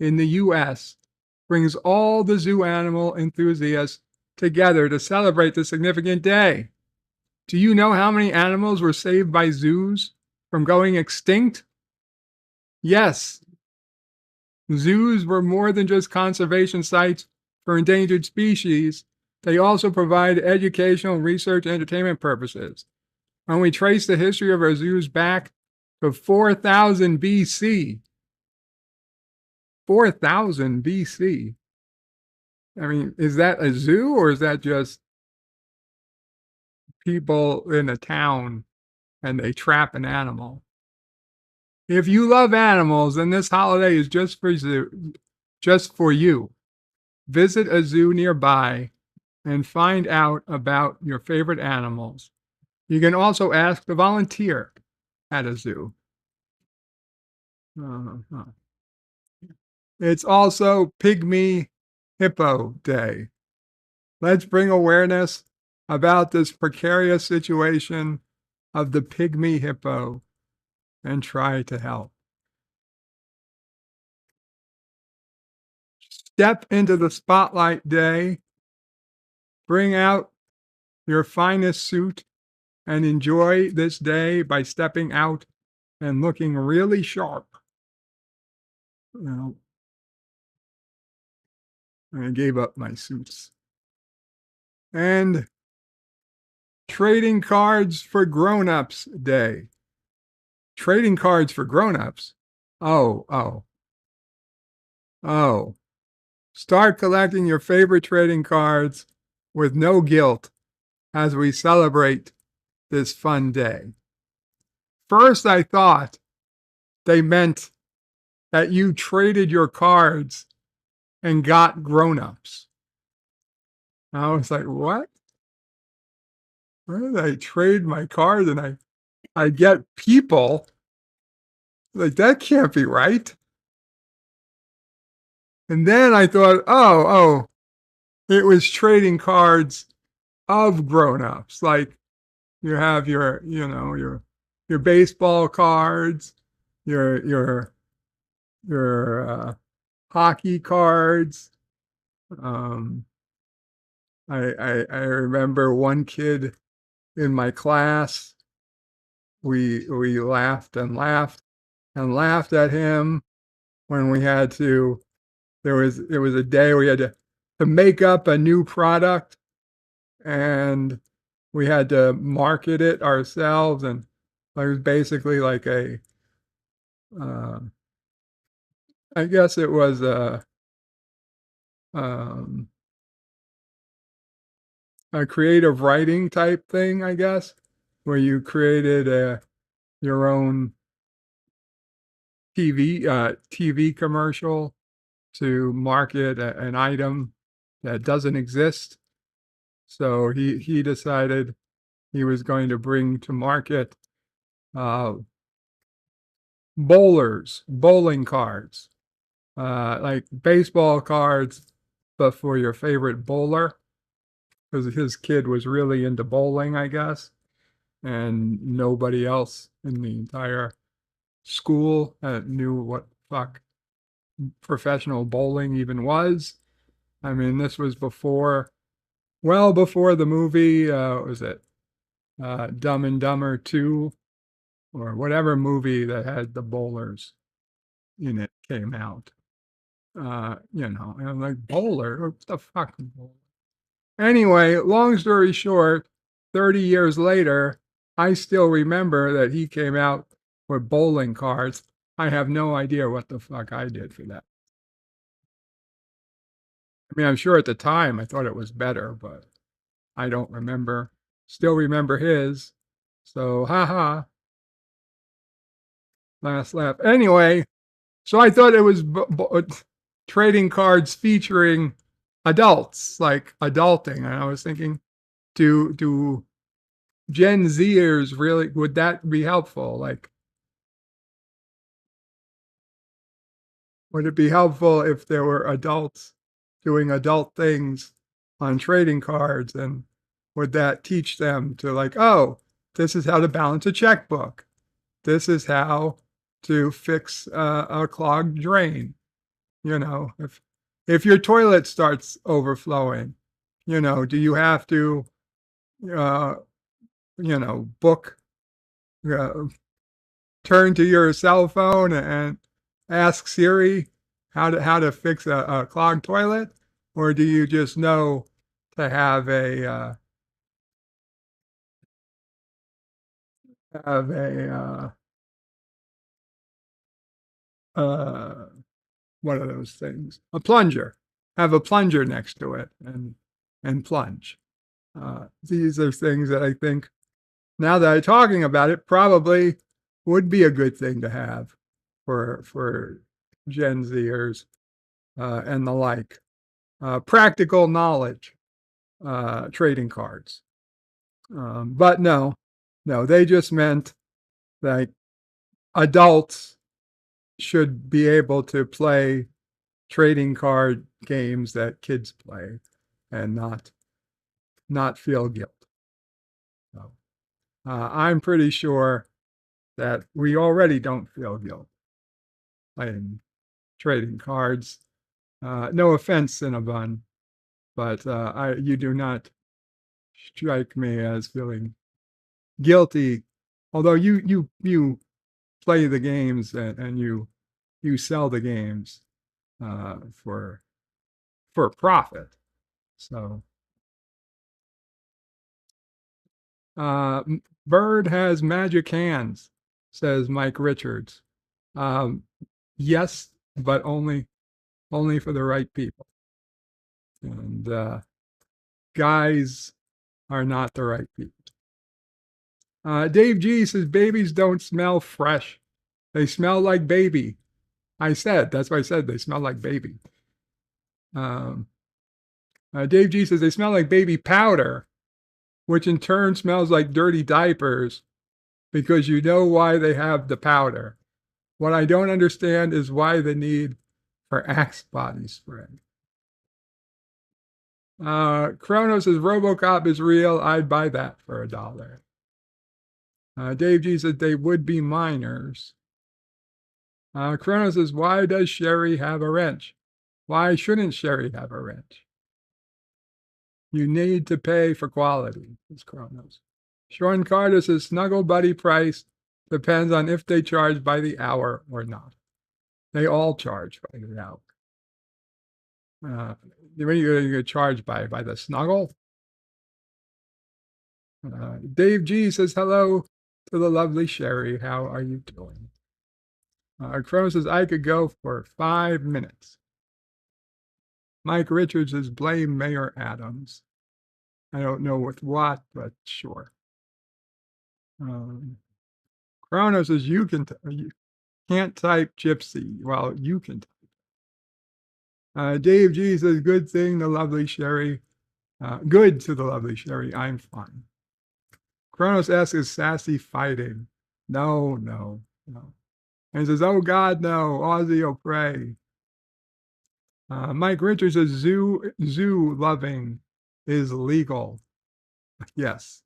in the U.S., brings all the zoo animal enthusiasts together to celebrate the significant day. Do you know how many animals were saved by zoos from going extinct? Yes. Zoos were more than just conservation sites for endangered species. They also provide educational, research, and entertainment purposes. When we trace the history of our zoos back to 4000 BC, 4000 BC. I mean, is that a zoo or is that just people in a town and they trap an animal? If you love animals, then this holiday is just for you. Visit a zoo nearby and find out about your favorite animals. You can also ask to volunteer at a zoo. It's also Pygmy Hippo Day. Let's bring awareness about this precarious situation of the pygmy hippo and try to help. Step into the spotlight day. Bring out your finest suit and enjoy this day by stepping out and looking really sharp. Well, I gave up my suits. And trading cards for grown-ups day. Trading cards for grown-ups? Oh. Start collecting your favorite trading cards with no guilt as we celebrate this fun day. First, I thought they meant that you traded your cards and got grown-ups. I was like, what? Where did I trade my cards and I get people? Like, that can't be right. And then I thought, oh, it was trading cards of grown-ups. Like, you have your baseball cards, your hockey cards. I remember one kid in my class. We laughed and laughed and laughed at him when we had to. It was a day we had to make up a new product, and we had to market it ourselves, and it was basically like I guess it was a creative writing type thing, I guess, where you created your own TV commercial to market an item that doesn't exist. So he decided he was going to bring to market bowling cards, like baseball cards, but for your favorite bowler, because his kid was really into bowling, I guess, and nobody else in the entire school knew what fuck professional bowling even was. I mean, this was well before the movie, what was it, Dumb and Dumber 2, or whatever movie that had the bowlers in it came out. And I'm like, bowler? What the fuck? Anyway, long story short, 30 years later, I still remember that he came out with bowling cards. I have no idea what the fuck I did for that. I mean, I'm sure at the time I thought it was better, but I don't remember. Still remember his. So, haha. Last laugh. Anyway, so I thought it was trading cards featuring adults, like adulting. And I was thinking, do Gen Zers really, would that be helpful? Like, would it be helpful if there were adults doing adult things on trading cards? And would that teach them to, like, oh, this is how to balance a checkbook. This is how to fix a clogged drain. If your toilet starts overflowing, do you have to, book, turn to your cell phone and ask Siri how to fix a clogged toilet? Or do you just know to have what are those things? A plunger. Have a plunger next to it and plunge. These are things that I think, now that I'm talking about it, probably would be a good thing to have for Gen Zers and the like. Practical knowledge, trading cards. But no, they just meant like adults should be able to play trading card games that kids play and not feel guilt. So, I'm pretty sure that we already don't feel guilt playing trading cards. No offense, Cinnabon, but you do not strike me as feeling guilty. Although you play the games and you sell the games for profit. So Bird has magic hands, says Mike Richards. Yes, but only for the right people. And guys are not the right people. Dave G says babies don't smell fresh. They smell like baby. That's why I said they smell like baby. Dave G says they smell like baby powder, which in turn smells like dirty diapers because you know why they have the powder. What I don't understand is why the need for Axe body spray. Chrono says RoboCop is real. I'd buy that for $1. Dave G says they would be minors. Chrono says, why does Sherry have a wrench? Why shouldn't Sherry have a wrench? You need to pay for quality, says Chronos. Sean Carter says Snuggle Buddy price depends on if they charge by the hour or not. They all charge by the hour. When are you going to charge by the Snuggle? Dave G says hello to the lovely Sherry. How are you doing? Chrono says I could go for 5 minutes. Mike Richards says blame Mayor Adams. I don't know with what, but sure. Chrono says you can't type gypsy. Well, you can type. Dave G says good thing the lovely Sherry. Good to the lovely Sherry. I'm fine. Kronos asks, is Sassy fighting? No. And he says, oh God, no. Ozzy will pray. Mike Richards says zoo loving is legal. Yes.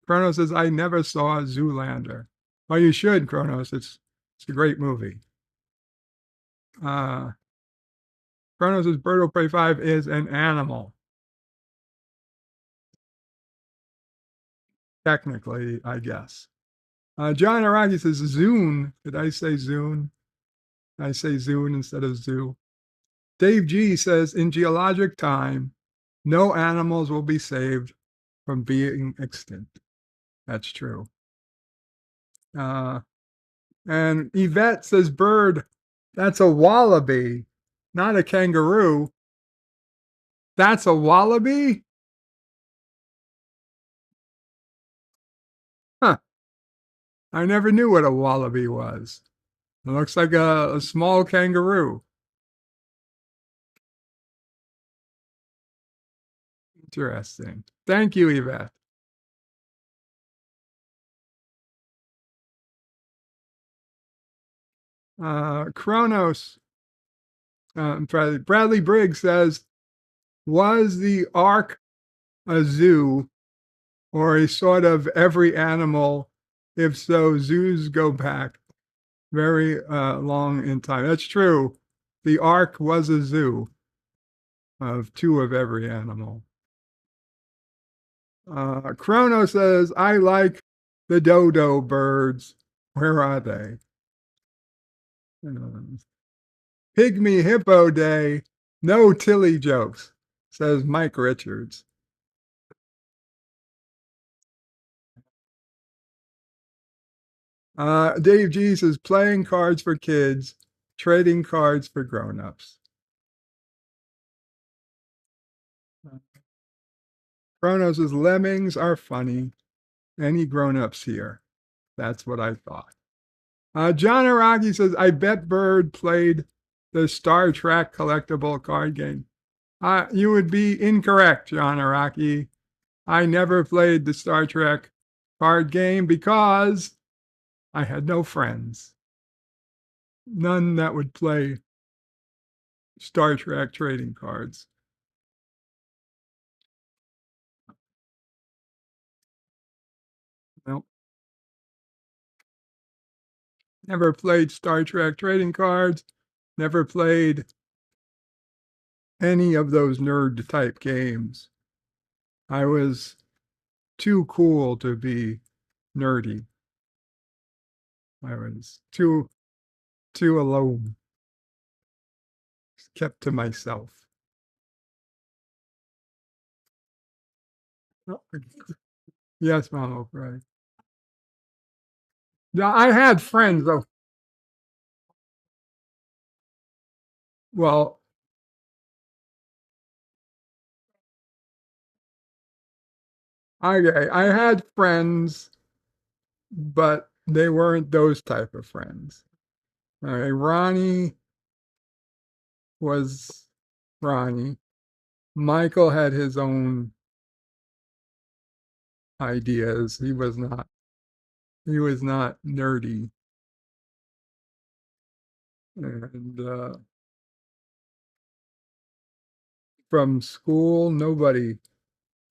Kronos says, I never saw Zoolander. Well, you should, Kronos. It's a great movie. Kronos says Bird will Prey 5 is an animal. Technically, I guess. John Araki says Zune. Did I say Zune? I say Zune instead of zoo. Dave G says in geologic time, no animals will be saved from being extinct. That's true. And Yvette says bird. That's a wallaby, not a kangaroo. That's a wallaby? Huh. I never knew what a wallaby was. It looks like a small kangaroo. Interesting. Thank you, Yvette. Kronos. Bradley Briggs says, was the Ark a zoo or a sort of every animal? If so, zoos go back very long in time. That's true. The Ark was a zoo of 2 of every animal. Chrono says, I like the dodo birds. Where are they? Pygmy Hippo Day. No Tilly jokes, says Mike Richards. Dave G says playing cards for kids, trading cards for grown-ups. Chronos says lemmings are funny. Any grown-ups here? That's what I thought. John Araki says, I bet Bird played the Star Trek collectible card game. You would be incorrect, John Araki. I never played the Star Trek card game because I had no friends. None that would play Star Trek trading cards. Nope. Never played Star Trek trading cards. Never played any of those nerd type games. I was too cool to be nerdy. I was too alone, kept to myself. Oh, yes, Mama, right. Yeah, I had friends though. Well, I had friends, but they weren't those type of friends. Okay, Ronnie was Ronnie. Michael had his own ideas. He was not nerdy. And from school, I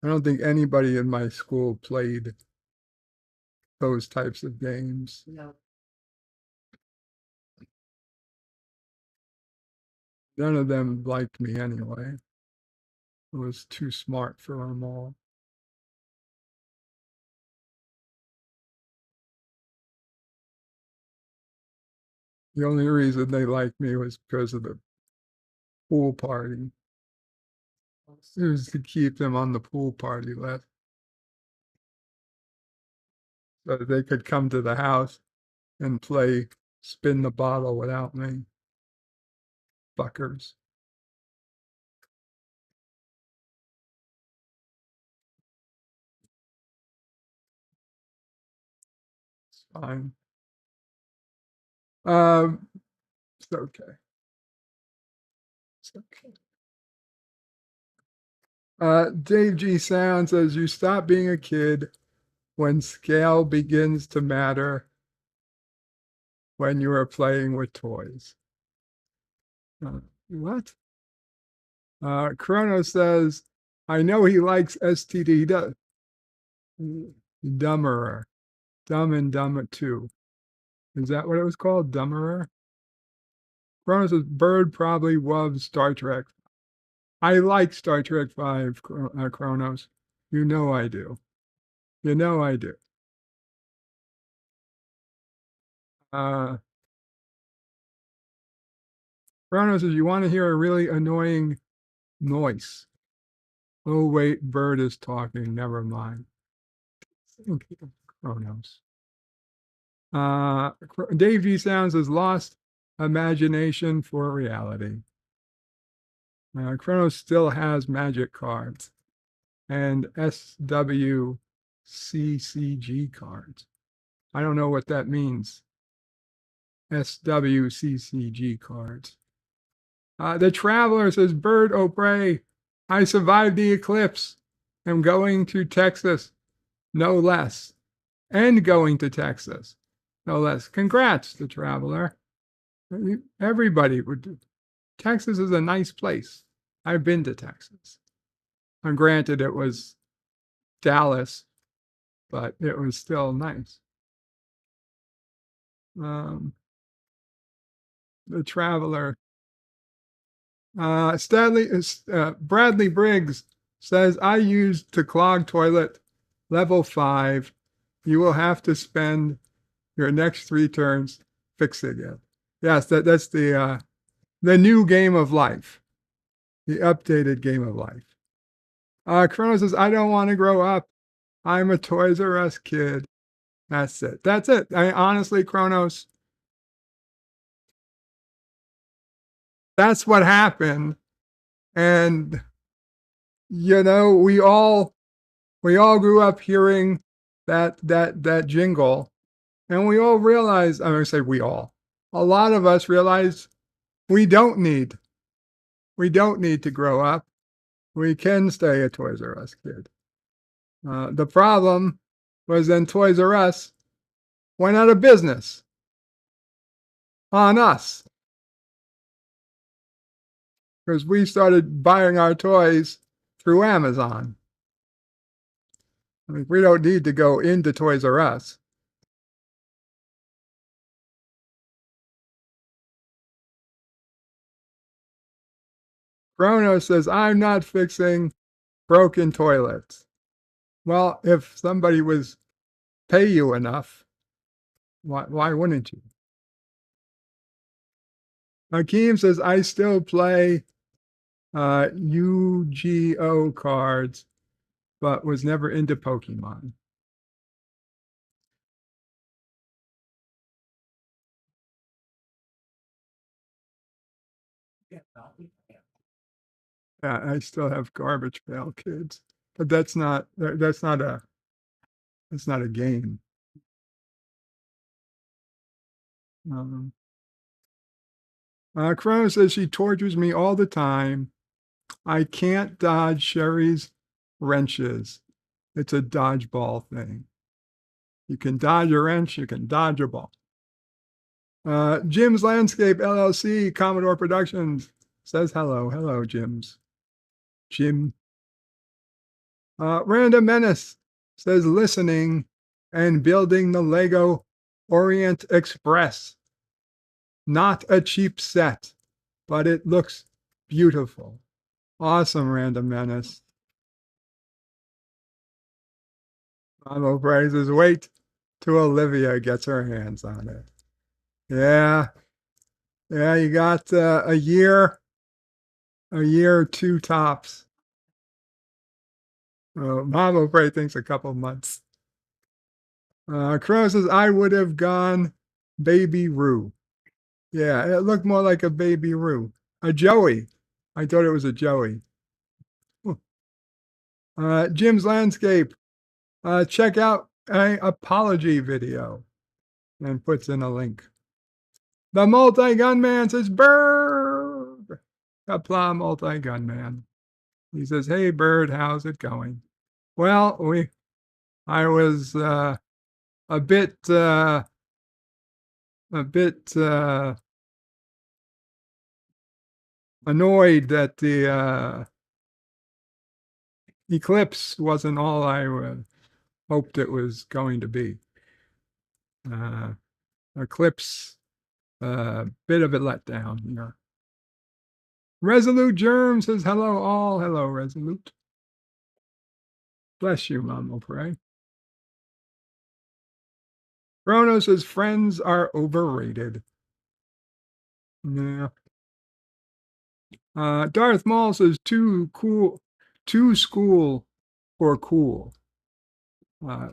don't think anybody in my school played those types of games. No. None of them liked me anyway. I was too smart for them all. The only reason they liked me was because of the pool party. It was to keep them on the pool party list so that they could come to the house and play spin the bottle without me. Fuckers. It's fine. It's okay. It's okay. Dave G. Sound says you stop being a kid when scale begins to matter when you are playing with toys. What? Chrono says, I know he likes STD. Dumberer. Dumb and Dumber 2. Is that what it was called? Dumberer? Chrono says, Bird probably loves Star Trek. I like Star Trek 5, Chronos. You know I do. You know I do. Chrono says, you want to hear a really annoying noise. Oh, wait, Bird is talking. Never mind. Thank you, Chronos. Dave G. Sounds has lost imagination for reality. Chronos still has magic cards and SWCCG cards. I don't know what that means. SWCCG cards. The Traveler says, Bird O'Bray, I survived the eclipse. I'm going to Texas, no less. And going to Texas, no less. Congrats, The Traveler. Everybody would do. Texas is a nice place. I've been to Texas. And granted, it was Dallas, but it was still nice. The Traveler. Bradley Briggs says, I used to clog toilet level 5. You will have to spend your next 3 turns fixing it. Yes, that's the new game of life. The updated game of life. Chrono says, I don't want to grow up. I'm a Toys R Us kid. That's it. That's it. Honestly, Chronos, that's what happened. And we all grew up hearing that jingle, and we all realized, I'm going to say we all, a lot of us realized we don't need to grow up. We can stay a Toys R Us kid. The problem was then Toys R Us went out of business on us because we started buying our toys through Amazon. I mean, we don't need to go into Toys R Us. Chrono says, I'm not fixing broken toilets. Well, if somebody was pay you enough, why wouldn't you? Hakeem says, I still play Yu-Gi-Oh cards, but was never into Pokemon. Yeah, I still have Garbage Pail Kids, but that's not a game. Um, Crono says she tortures me all the time. I can't dodge Sherry's wrenches. It's a dodgeball thing. You can dodge a wrench, you can dodge a ball. Jim's Landscape LLC, Commodore Productions says hello. Hello, Jim's. Jim. Random Menace says listening and building the Lego Orient Express. Not a cheap set, but it looks beautiful. Awesome, Random Menace. Mamo praises, wait till Olivia gets her hands on it. Yeah. Yeah, you got a year or two tops. Mamo probably thinks a couple months. Crow says, I would have gone Baby Roo. Yeah, it looked more like a Baby Roo. A Joey. I thought it was a Joey. Jim's Landscape. Check out an apology video. And puts in a link. The multi-gunman says, Bird. Kapla multi-gunman. He says, hey, Bird, how's it going? Well, I was a bit annoyed that the Eclipse wasn't all I hoped it was going to be. Eclipse, bit of a letdown here. Resolute Germ says, hello all. Hello, Resolute. Bless you, Mama, pray. Chrono says, friends are overrated. Yeah. Darth Maul says, too school for cool. I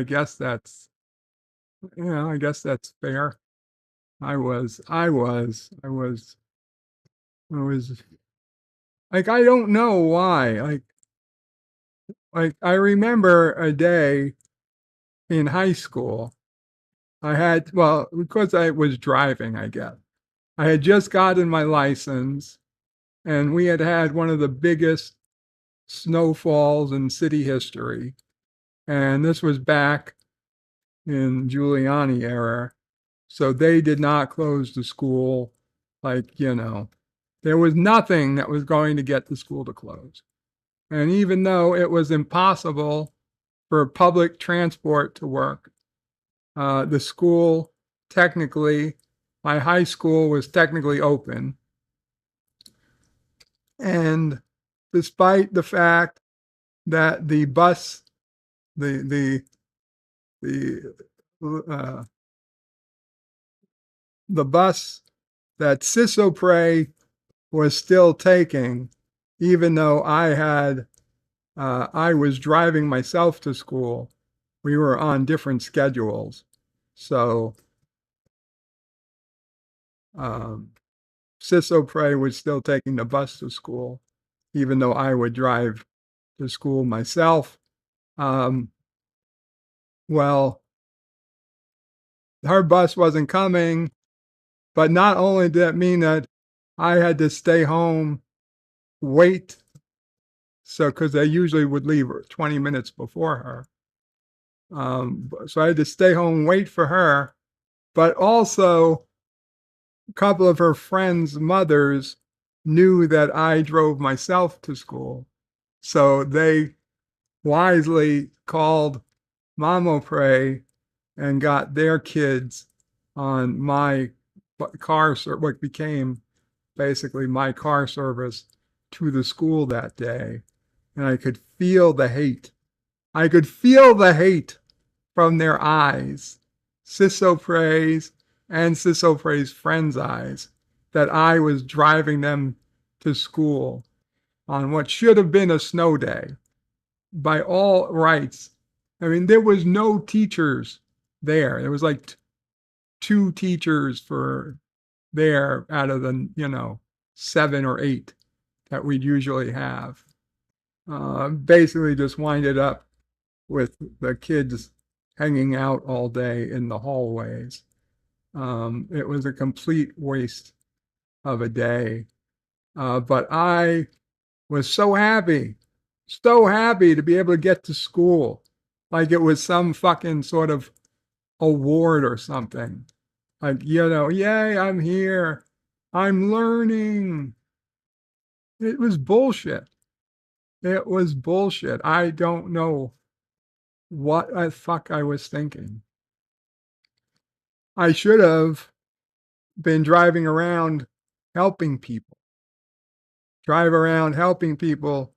guess that's, I guess that's fair. I was like, I don't know why. Like I remember a day in high school. Because I was driving, I guess. I had just gotten my license, and we had one of the biggest snowfalls in city history. And this was back in Giuliani era. So they did not close the school. There was nothing that was going to get the school to close. And even though it was impossible for public transport to work, the school my high school was technically open. And despite the fact that the bus, the bus that Sissopre was still taking, even though I was driving myself to school, we were on different schedules. So Sissopre was still taking the bus to school, even though I would drive to school myself. Well, her bus wasn't coming, but not only did that mean that I had to stay home, wait. So, because they usually would leave 20 minutes before her. So I had to stay home, wait for her, but also a couple of her friends' mothers knew that I drove myself to school. So they wisely called Mamo Pray and got their kids on my car, what became basically my car service to the school that day. and I could feel the hate. I could feel the hate from their eyes, Sissopre's and Sissopre's friends' eyes, that I was driving them to school on what should have been a snow day. By all rights, I mean, there was no teachers there. There was like two teachers for there out of the, 7 or 8 that we'd usually have. Basically just winded up with the kids hanging out all day in the hallways. It was a complete waste of a day. But I was so happy to be able to get to school. Like it was some fucking sort of award or something. Like, yay, I'm here. I'm learning. It was bullshit. It was bullshit. I don't know what the fuck I was thinking. I should have been driving around helping people. Drive around helping people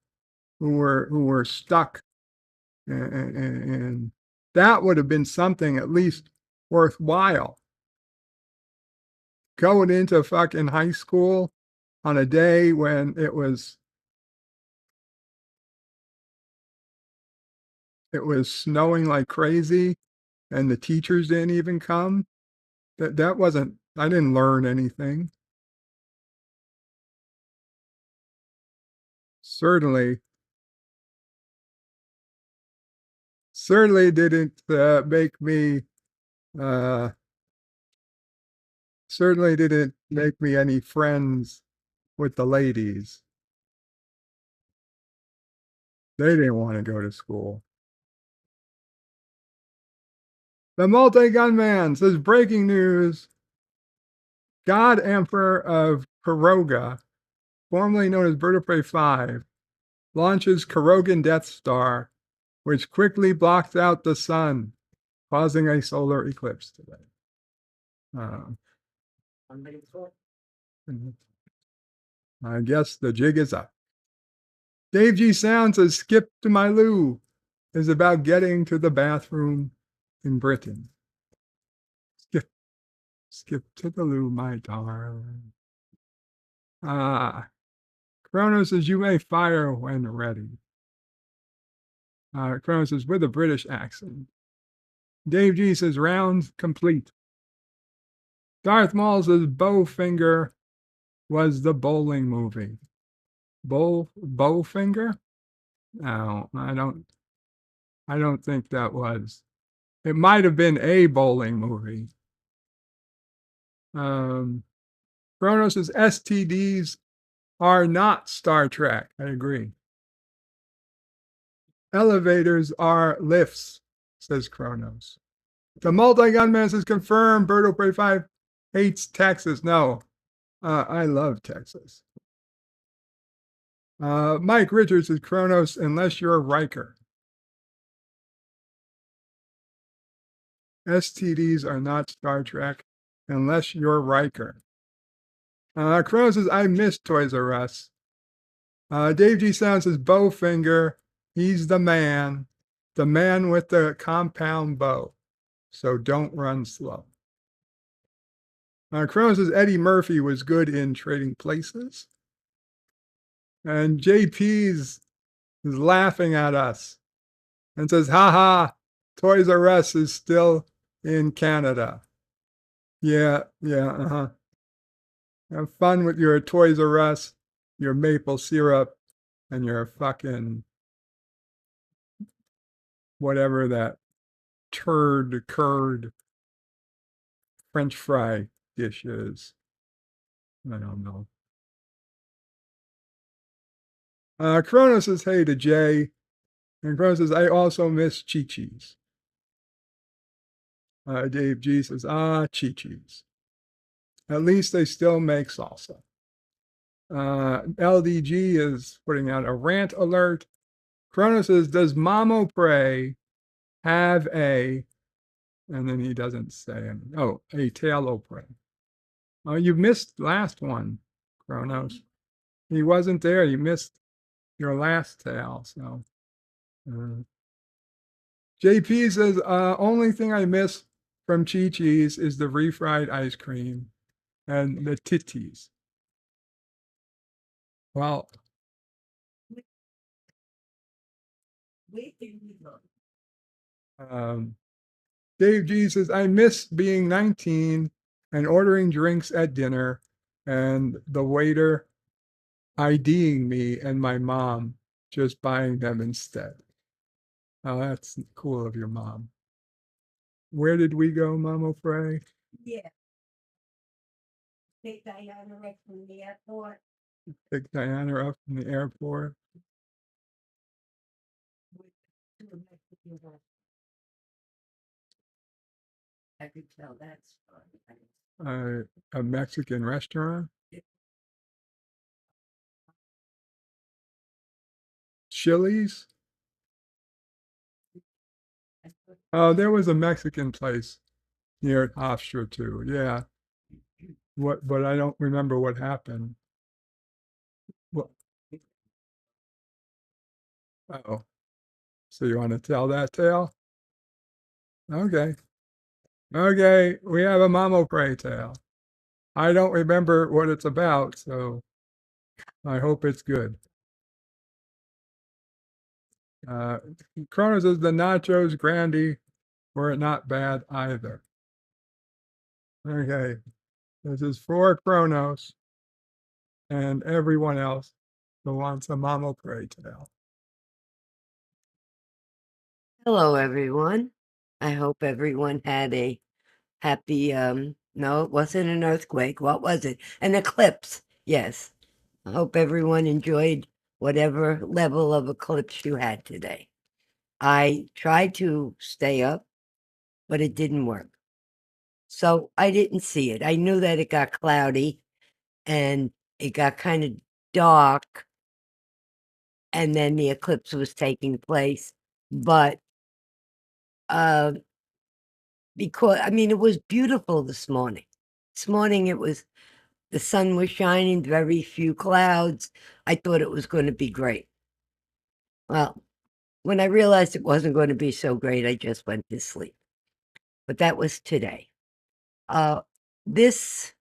who were stuck. And that would have been something at least worthwhile. Going into fucking high school on a day when it was snowing like crazy and the teachers didn't even come. That wasn't, I didn't learn anything. Certainly didn't make me certainly didn't make me any friends with the ladies. They didn't want to go to school. The multi-gunman says, breaking news. God Emperor of Karoga, formerly known as Bird of Prey 5, launches Karogan Death Star, which quickly blocks out the sun, causing a solar eclipse today. I guess the jig is up. Dave G. Sound says, Skip to My Lou is about getting to the bathroom in Britain. Skip to the loo, my darling. Kronos says, you may fire when ready. Kronos says, with a British accent. Dave G says, rounds complete. Darth Maul says, Bowfinger was the bowling movie. Bowfinger? No, I don't think that was. It might have been a bowling movie. Kronos says, STDs are not Star Trek. I agree. Elevators are lifts, says Kronos. The multi-gunman says, confirmed, Bird of Prey 5 hates Texas. No, I love Texas. Mike Richards says, Kronos, unless you're Riker. STDs are not Star Trek unless you're Riker. Kronos says, I miss Toys R Us. Dave G. Sound says, Bowfinger, he's the man with the compound bow. So don't run slow. Kronos says, Eddie Murphy was good in Trading Places. And JP's is laughing at us and says, haha, Toys R Us is still in Canada. Yeah, Have fun with your Toys R Us, your maple syrup, and your fucking whatever that curd French fry dish is. I don't know. Kronos says, hey to Jay. And Kronos says, I also miss Chi-Chi's. Dave G says, Chi-Chi's. At least they still make salsa. LDG is putting out a rant alert. Kronos says, does Mamo Prey have a, and then he doesn't say, a tail o' prey. Oh, you missed last one, Kronos. He wasn't there. You missed your last tale. So JP says, only thing I miss from Chi Chi's is the refried ice cream and the titties. Well, Dave G says, I miss being 19 and ordering drinks at dinner and the waiter IDing me and my mom just buying them instead. Oh, that's cool of your mom. Where did we go, Mama Frey? Yeah. Take Diana right from the airport. Pick Diana up from the airport. I could tell that's fun. A Mexican restaurant. Chili's. Oh, there was a Mexican place near Hofstra too. Yeah. What? But I don't remember what happened. What? Oh. So you want to tell that tale? Okay. Okay. We have a Mamo Pray tale. I don't remember what it's about, so I hope it's good. Kronos says the nachos Grandy were not bad either. Okay. This is for Kronos and everyone else who wants a Mamo Pray tale. Hello, everyone. I hope everyone had a happy, no, it wasn't an earthquake. What was it? An eclipse. Yes. I hope everyone enjoyed whatever level of eclipse you had today. I tried to stay up, but it didn't work. So I didn't see it. I knew that it got cloudy and it got kind of dark, and then the eclipse was taking place. But because, I mean, it was beautiful this morning. This morning the sun was shining, very few clouds. I thought it was going to be great. Well, when I realized it wasn't going to be so great, I just went to sleep. But that was today. This,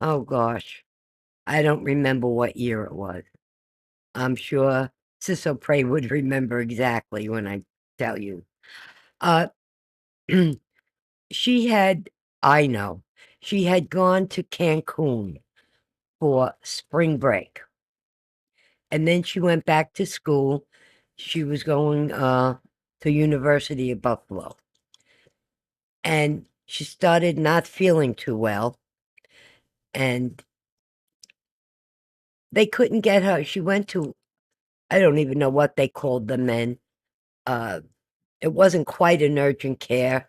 oh gosh, I don't remember what year it was. I'm sure Sisso Prey would remember exactly when I tell you. She had gone to Cancun for spring break. And then she went back to school. She was going to University of Buffalo. And she started not feeling too well. And they couldn't get her. She went to, I don't even know what they called them then. It wasn't quite an urgent care.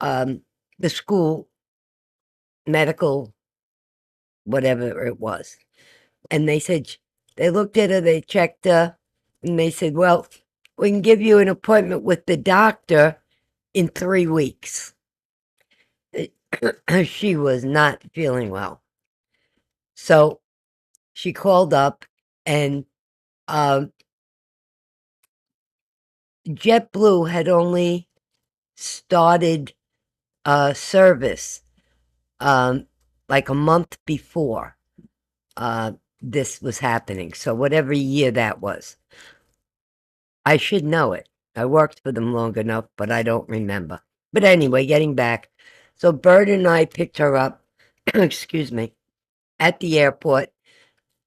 The school medical, whatever it was. And they said, they looked at her, they checked her, and they said, well, we can give you an appointment with the doctor in 3 weeks. She was not feeling well. So she called up, and JetBlue had only started service like a month before this was happening. So whatever year that was. I should know it. I worked for them long enough, but I don't remember. But anyway, getting back. So Bert and I picked her up, excuse me, at the airport.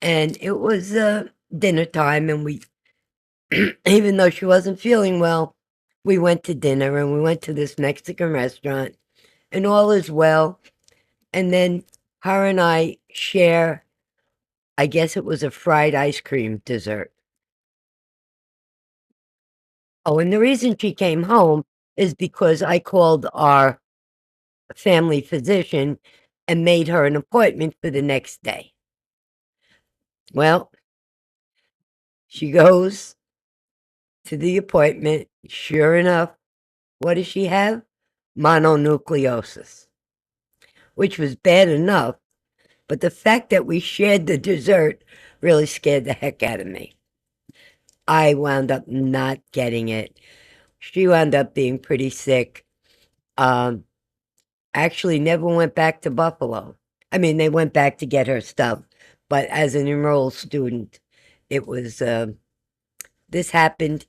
And it was dinner time. And we, even though she wasn't feeling well, we went to dinner and we went to this Mexican restaurant. And all is well. And then her and I share, I guess it was a fried ice cream dessert. Oh, and the reason she came home is because I called our family physician and made her an appointment for the next day. Well, she goes to the appointment. Sure enough, what does she have? Mononucleosis, which was bad enough. But the fact that we shared the dessert really scared the heck out of me. I wound up not getting it. She wound up being pretty sick. Actually never went back to Buffalo. I mean, they went back to get her stuff, but as an enrolled student, it was, this happened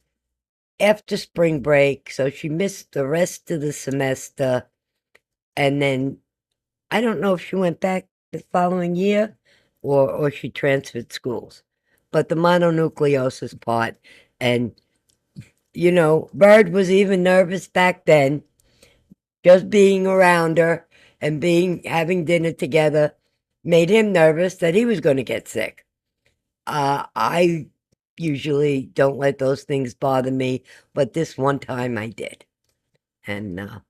after spring break, so she missed the rest of the semester. And then I don't know if she went back the following year or she transferred schools. But the mononucleosis part, and Bird was even nervous back then. Just being around her and having dinner together made him nervous that he was going to get sick. I usually don't let those things bother me, but this one time I did. And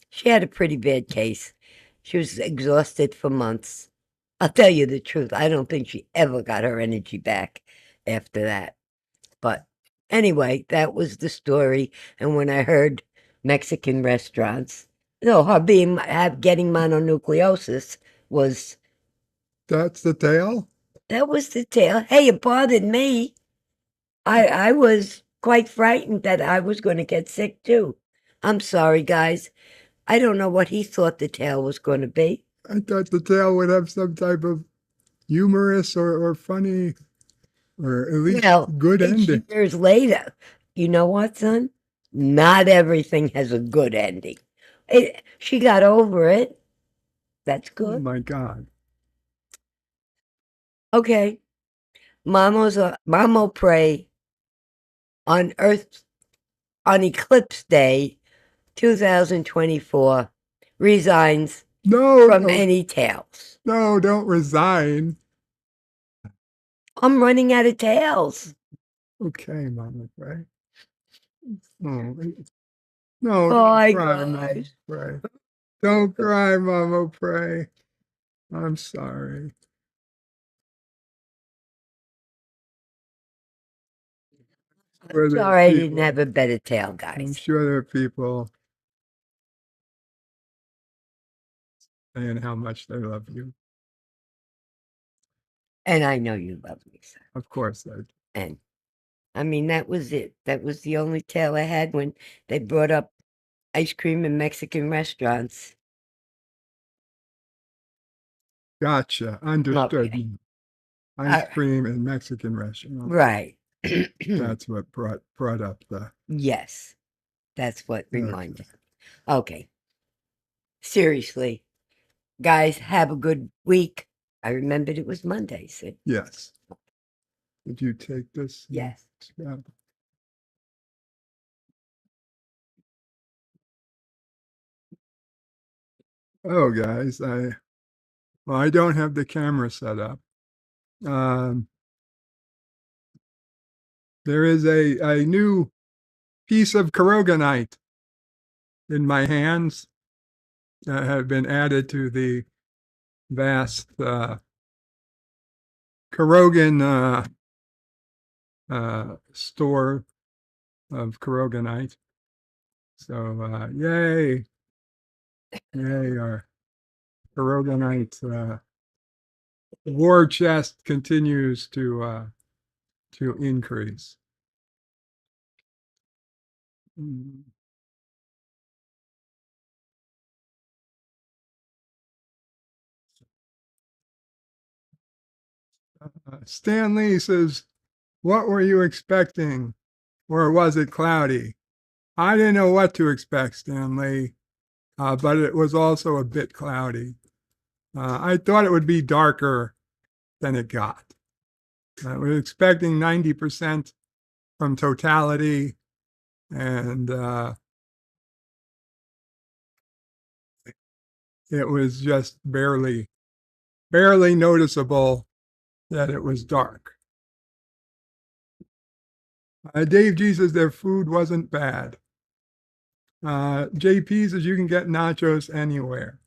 she had a pretty bad case. She was exhausted for months. I'll tell you the truth. I don't think she ever got her energy back after that. But anyway, that was the story. And when I heard Mexican restaurants, her getting mononucleosis was. That's the tale? That was the tale. Hey, it bothered me. I was quite frightened that I was going to get sick too. I'm sorry, guys. I don't know what he thought the tale was going to be. I thought the tale would have some type of humorous or funny, or at least good ending. Years later, you know what, son? Not everything has a good ending. She got over it. That's good. Oh my God. Okay. Mamo Pray on Eclipse Day 2024 resigns from any tales. No, don't resign. I'm running out of tales. Okay, Mama Pray. No, Bye, don't cry, Mama Pray. Don't cry, Mama Pray. I'm sorry. Sorry I didn't have a better tale, guys. I'm sure there are people saying how much they love you. And I know you love me, sir. Of course I do. And I mean, that was it. That was the only tale I had when they brought up ice cream in Mexican restaurants. Gotcha. Understood. Okay. Ice cream in Mexican restaurants. Right. That's what brought up the. Yes. That's what reminded. Okay. Seriously. Guys, have a good week. I remembered it was Monday, see? Yes. Did you take this? Yes. Yeah. Oh, guys, I don't have the camera set up. There is a new piece of Karoganite in my hands that have been added to the vast Karogan store of Karoganite. So, yay. Yay, our Karoganite war chest continues to increase. Stan Lee says, "What were you expecting? Or was it cloudy?" I didn't know what to expect, Stan Lee, but it was also a bit cloudy. I thought it would be darker than it got. I was expecting 90% from totality, and it was just barely noticeable that it was dark. Dave G says their food wasn't bad. JP says you can get nachos anywhere.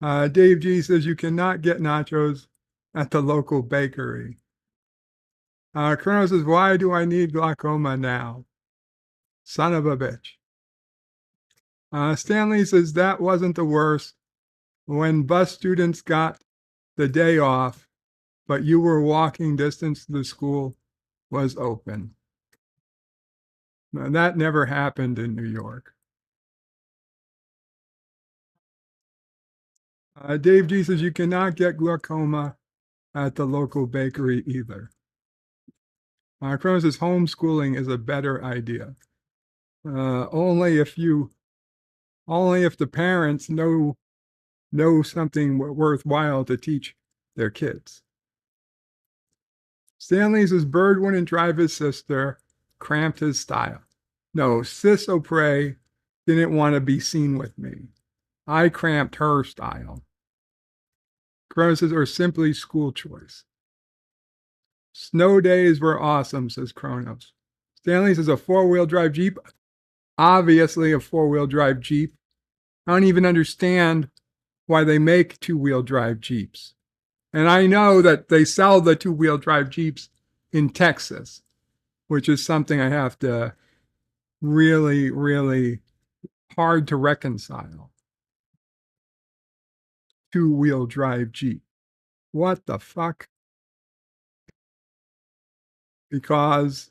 Dave G says you cannot get nachos at the local bakery. Colonel says, why do I need glaucoma now? Son of a bitch. Stanley says that wasn't the worst. When bus students got the day off, but you were walking distance to the school, was open. Now, that never happened in New York. Dave G says you cannot get glaucoma at the local bakery either. Cronin says homeschooling is a better idea. Only if the parents know something worthwhile to teach their kids. Stanley says Bird wouldn't drive his sister, cramped his style. No, Sis O'Prey didn't want to be seen with me. I cramped her style. Cronin says, or simply school choice. Snow days were awesome, says Kronos. Stanley says a four-wheel drive Jeep. Obviously a four-wheel drive Jeep. I don't even understand why they make two-wheel drive Jeeps. And I know that they sell the two-wheel drive Jeeps in Texas, which is something I have to really, really hard to reconcile. Two-wheel drive Jeep. What the fuck? Because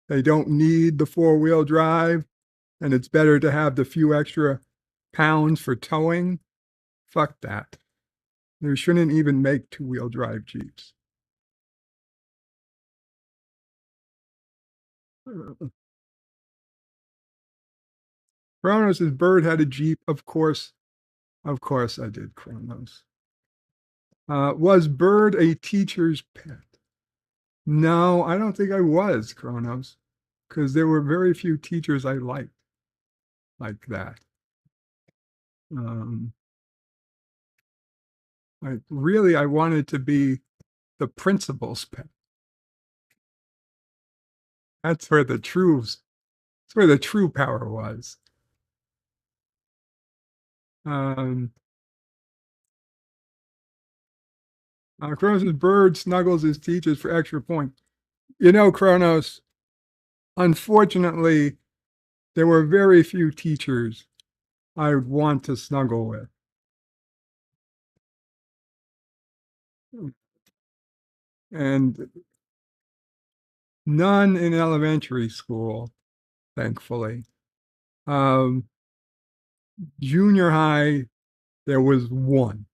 they don't need the four-wheel drive and it's better to have the few extra pounds for towing. Fuck that. They shouldn't even make two-wheel drive Jeeps. Kronos' Bird had a Jeep. Of course I did, Kronos. Was Bird a teacher's pet? No, I don't think I was, Kronos, because there were very few teachers I liked like that. I wanted to be the principal's pet. That's where the true power was. Kronos' Bird snuggles his teachers for extra points. You know, Kronos, unfortunately, there were very few teachers I would want to snuggle with. And none in elementary school, thankfully. Junior high, there was one.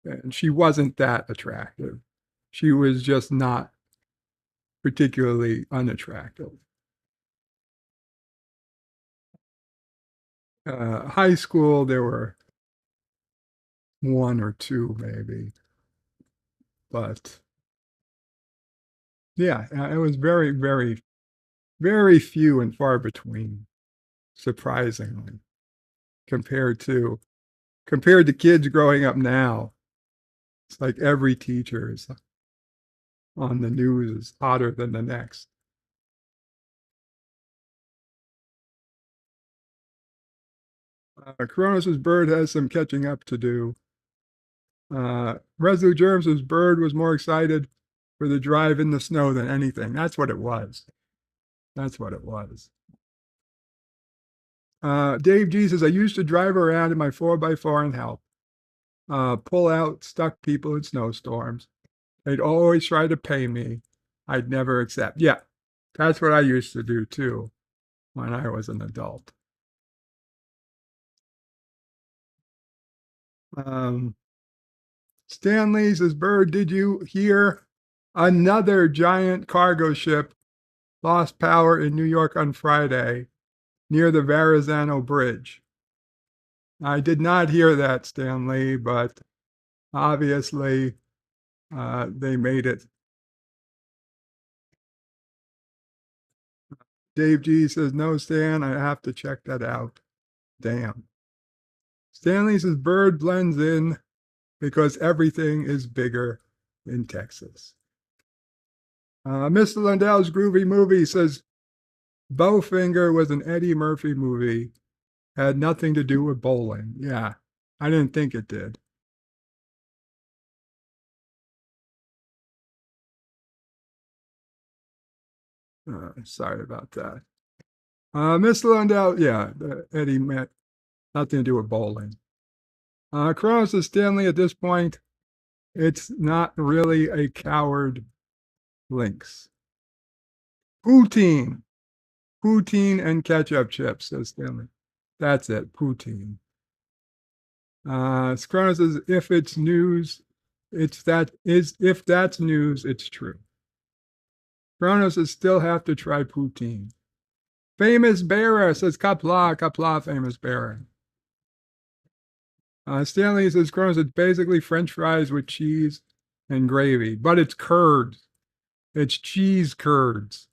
And she wasn't that attractive. She was just not particularly unattractive. High school, there were one or two maybe. But yeah, it was very, very, very few and far between, surprisingly, compared to kids growing up now. It's like every teacher is on the news is hotter than the next. Kronos' Bird has some catching up to do. Resolute Germs' Bird was more excited for the drive in the snow than anything. That's what it was. Dave G says, I used to drive around in my 4x4 and help. Pull out stuck people in snowstorms. They'd always try to pay me. I'd never accept. Yeah, that's what I used to do too when I was an adult. Stanley says, Bird, did you hear another giant cargo ship lost power in New York on Friday near the Verrazano Bridge? I did not hear that, Stanley, but obviously they made it. Dave G says, no, Stan, I have to check that out. Damn. Stanley says, Bird blends in because everything is bigger in Texas. Mr. Lundell's Groovy Movie says, Bowfinger was an Eddie Murphy movie. Had nothing to do with bowling. Yeah, I didn't think it did. Sorry about that. Mr. Lundell, yeah, Eddie meant nothing to do with bowling. Kronos says, Stanley, at this point, It's not really a coward lynx. Poutine. Poutine and ketchup chips, says Stanley. That's it, poutine. Scrono says, if it's news, if that's news, it's true. Scrono says, still have to try poutine. Famous bearer says, kapla, kapla, famous bearer. Stanley says, Scrono says, basically French fries with cheese and gravy, but it's curds. It's cheese curds.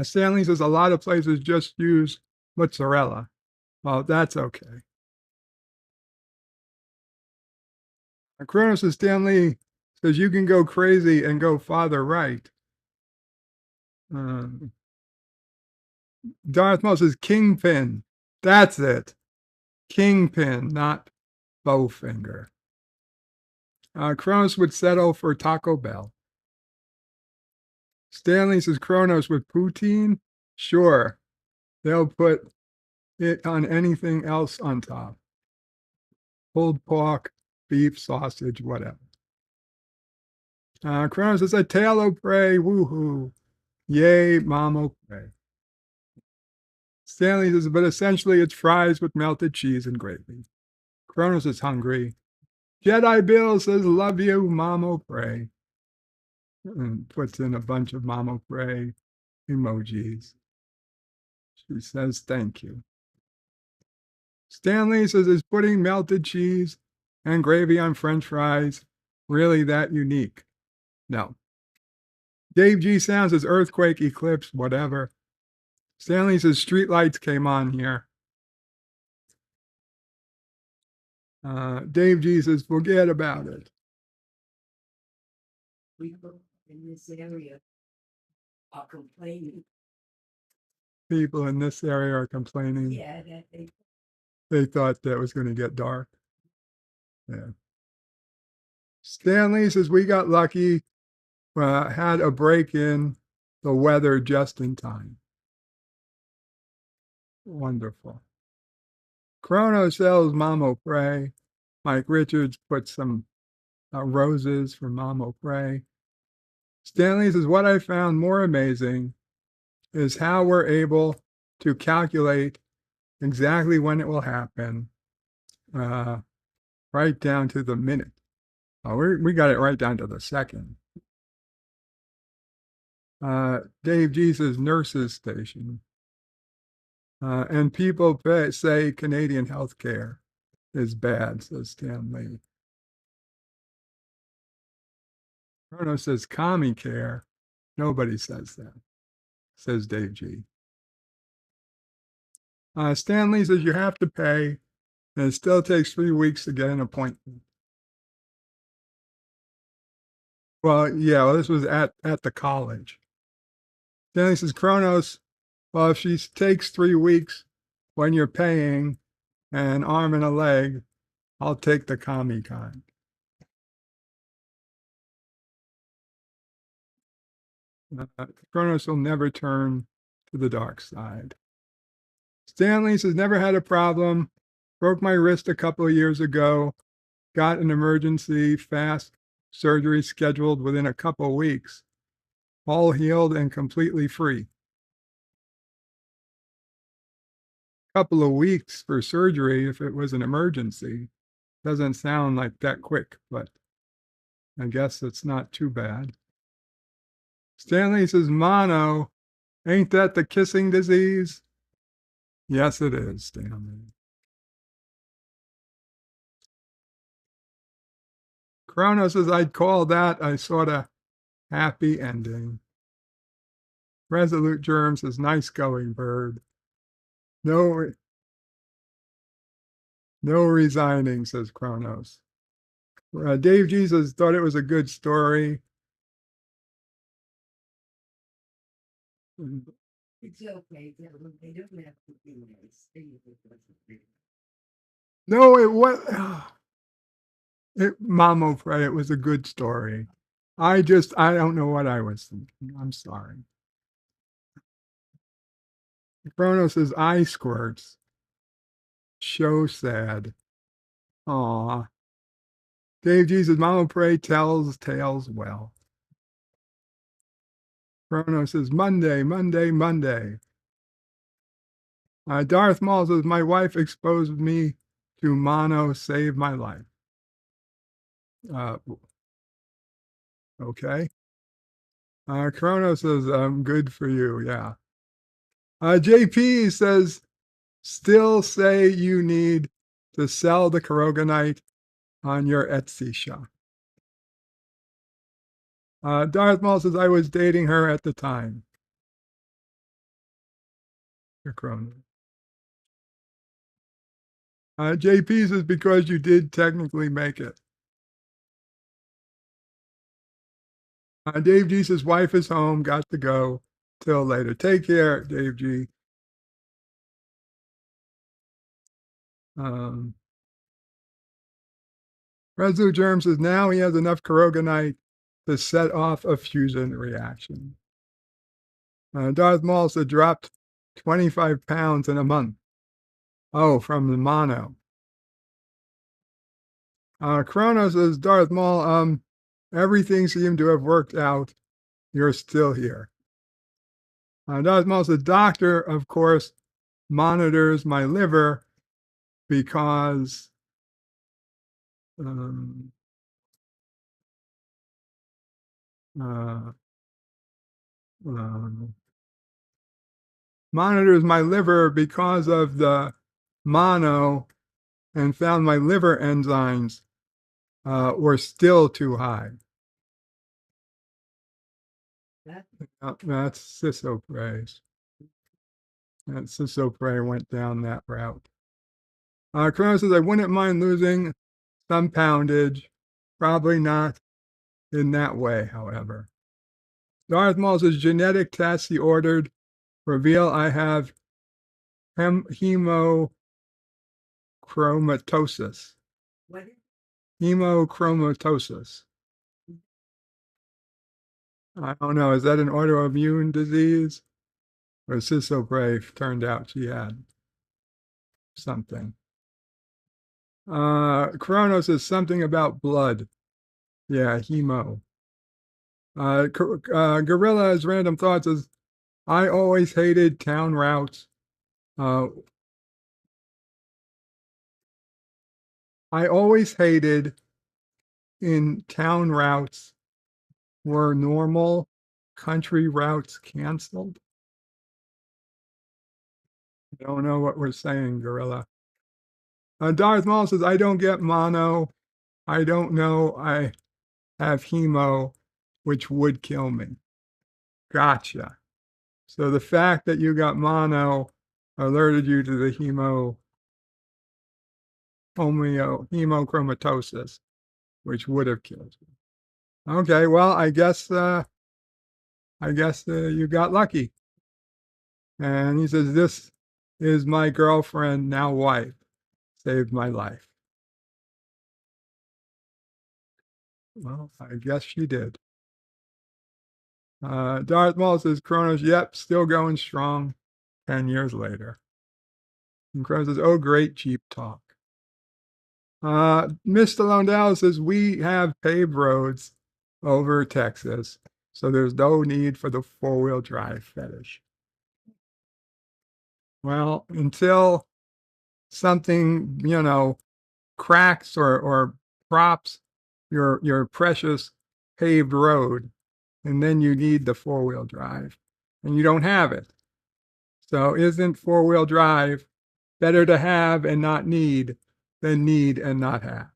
Stanley says, a lot of places just use mozzarella. Well, that's okay. Kronos says, Stanley says, you can go crazy and go father right. Darth Maul says, kingpin. That's it. Kingpin, not bowfinger. Kronos would settle for Taco Bell. Stanley says, Kronos with poutine? Sure. They'll put it on anything else on top. Pulled pork, beef, sausage, whatever. Kronos says, a tail o' prey, woohoo. Yay, mamo prey. Stanley says, but essentially it's fries with melted cheese and gravy. Kronos is hungry. Jedi Bill says, love you, mamo pray. And puts in a bunch of mamo pray emojis. She says, thank you. Stanley says, is putting melted cheese and gravy on French fries really that unique? No. Dave G. Sounds says, earthquake, eclipse, whatever. Stanley says, streetlights came on here. Dave G. says, forget about it. People in this area are complaining. People in this area are complaining. Yeah, that They thought that was going to get dark. Yeah. Stanley says, we got lucky, had a break in the weather just in time. Wonderful. Chrono sells Mamo Pray. Mike Richards put some roses for Mamo Pray. Stanley says, what I found more amazing is how we're able to calculate exactly when it will happen, right down to the minute. We got it right down to the second. Dave Jesus Nurses Station. And people say Canadian healthcare is bad, says Stan Lee. Chrono says commie care. Nobody says that, says Dave G. Stan Lee says you have to pay, and it still takes 3 weeks to get an appointment. Well, yeah, well, this was at the college. Stanley says, Kronos, well, if she takes 3 weeks when you're paying an arm and a leg, I'll take the commie kind. Kronos will never turn to the dark side. Stanley says, never had a problem. Broke my wrist a couple of years ago. Got an emergency fast surgery scheduled within a couple of weeks. All healed and completely free. Couple of weeks for surgery if it was an emergency. Doesn't sound like that quick, but I guess it's not too bad. Stanley says, mono, ain't that the kissing disease? Yes, it is, Stanley. Chrono says, I'd call that a sort of happy ending. Resolute Germ says, nice going, bird. No resigning, says Kronos. Dave Jesus thought it was a good story. it's okay. They don't have to be nice. No, it was Mamo Pray. It was a good story. I don't know what I was thinking. I'm sorry. Kronos says, eye squirts. So sad. Aw. Dave G says, Mama Pray tells tales well. Chrono says, Monday, Monday, Monday. Darth Maul says, my wife exposed me to mono, saved my life. Okay. Chrono says, good for you, yeah. JP says, still say you need to sell the Karoganite on your Etsy shop. Darth Maul says, I was dating her at the time. Chrono. JP says, because you did technically make it. Dave G says, wife is home, got to go. Till later. Take care, Dave G. Resolute Germ says, now he has enough Karoganite to set off a fusion reaction. Darth Maul said, dropped 25 pounds in a month. Oh, from the mono. Chrono says, Darth Maul, everything seemed to have worked out. You're still here. Darth Maul says, doctor, of course, monitors my liver because monitors my liver because of the mono and found my liver enzymes were still too high. That's Sisopray. And Sisopray went down that route. Chrono says, I wouldn't mind losing some poundage. Probably not in that way, however. Darth Maul says, genetic tests he ordered reveal I have hemochromatosis. What? Hemochromatosis. I don't know. Is that an autoimmune disease? Or Sisopray turned out she had something. Chrono says something about blood. Yeah, hemo. Gorilla's random thoughts says, I always hated town routes. I always hated in town routes were normal country routes canceled. I don't know what we're saying, Gorilla. Darth Maul says, I don't get mono. I don't know I have hemo, which would kill me. Gotcha. So the fact that you got mono alerted you to the hemochromatosis, which would have killed you. Okay, well, I guess you got lucky. And he says, this is my girlfriend, now wife, saved my life. Well, I guess she did. Darth Maul says, Kronos, yep, still going strong 10 years later. And Kronos says, oh, great Jeep talk. Mr. Londell says, we have paved roads over Texas, so there's no need for the four-wheel drive fetish. Well, until something, cracks or props your precious paved road, and then you need the four-wheel drive, and you don't have it. So isn't four-wheel drive better to have and not need than need and not have?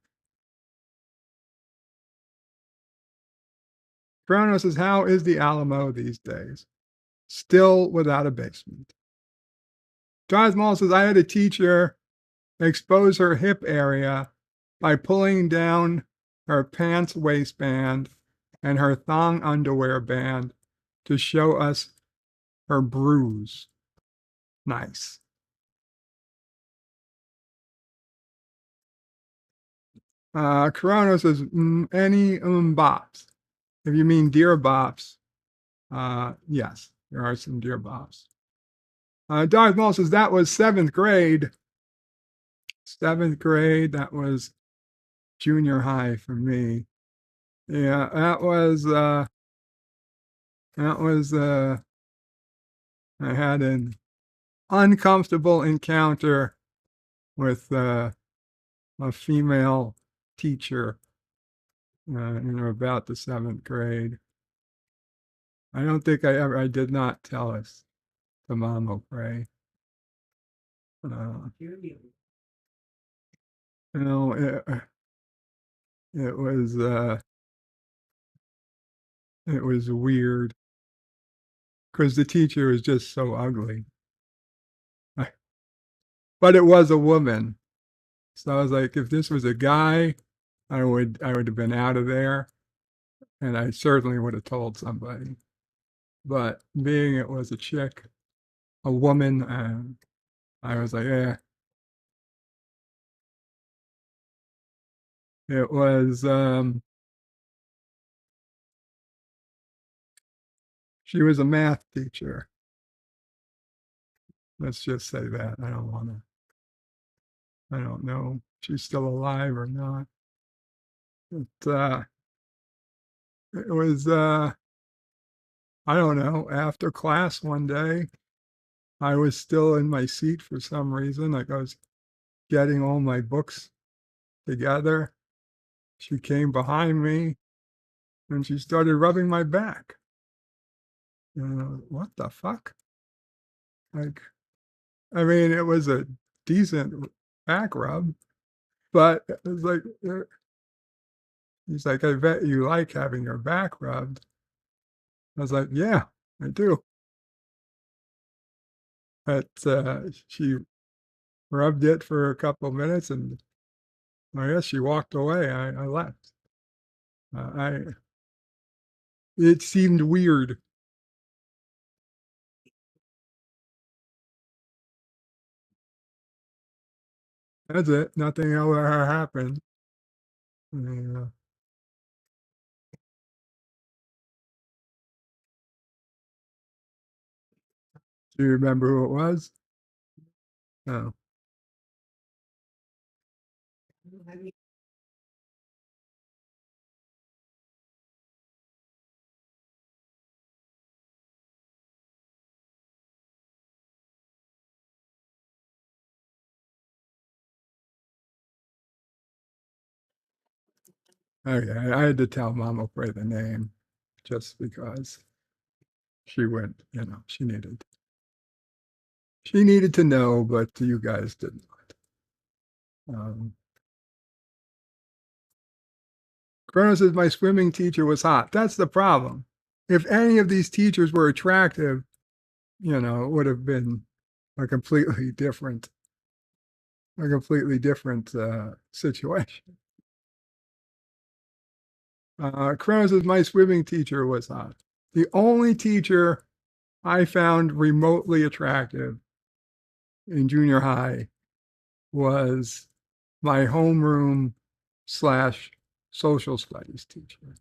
Chrono says, how is the Alamo these days? Still without a basement. Darth Maul says, I had a teacher expose her hip area by pulling down her pants waistband and her thong underwear band to show us her bruise. Nice. Corona says, any bops. If you mean deer bops, yes, there are some deer bops. Darth Maul says, that was 7th grade. 7th grade, that was junior high for me. Yeah, I had an uncomfortable encounter with a female teacher in about the 7th grade. I don't think I did not tell us to Mama Pray. You know, it was weird because the teacher was just so ugly. But it was a woman. So I was like, if this was a guy, I would have been out of there, and I certainly would have told somebody. But being it was a chick, a woman, I was like, yeah. It was she was a math teacher. Let's just say that. I don't know if she's still alive or not. But it was I don't know, after class one day, I was still in my seat for some reason, like I was getting all my books together. She came behind me and she started rubbing my back. What the fuck? Like, I mean, it was a decent back rub, but it was like, he's like, I bet you like having your back rubbed. I was like, yeah, I do. But she rubbed it for a couple of minutes and I guess she walked away. I left. It seemed weird. That's it. Nothing ever happened. Yeah. Do you remember who it was? No. Okay, I had to tell Mama Pray the name just because she went, she needed to know, but you guys did not. Kronos says my swimming teacher was hot. That's the problem. If any of these teachers were attractive, it would have been a completely different situation. Kronos says my swimming teacher was hot. The only teacher I found remotely attractive in junior high was my homeroom / social studies teacher.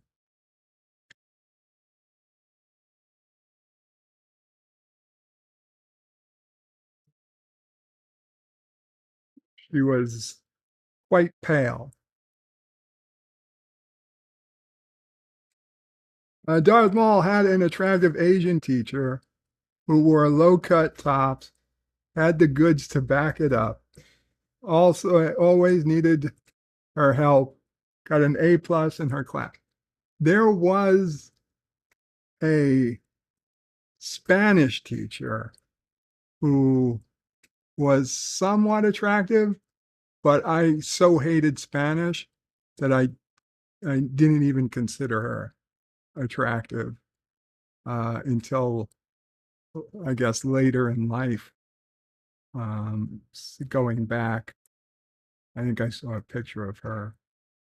She was quite pale. Darth Maul had an attractive Asian teacher who wore low-cut tops, had the goods to back it up. Also, always needed her help, got an A+ in her class. There was a Spanish teacher who was somewhat attractive, but I so hated Spanish that I didn't even consider her attractive until I guess later in life. Going back, I think I saw a picture of her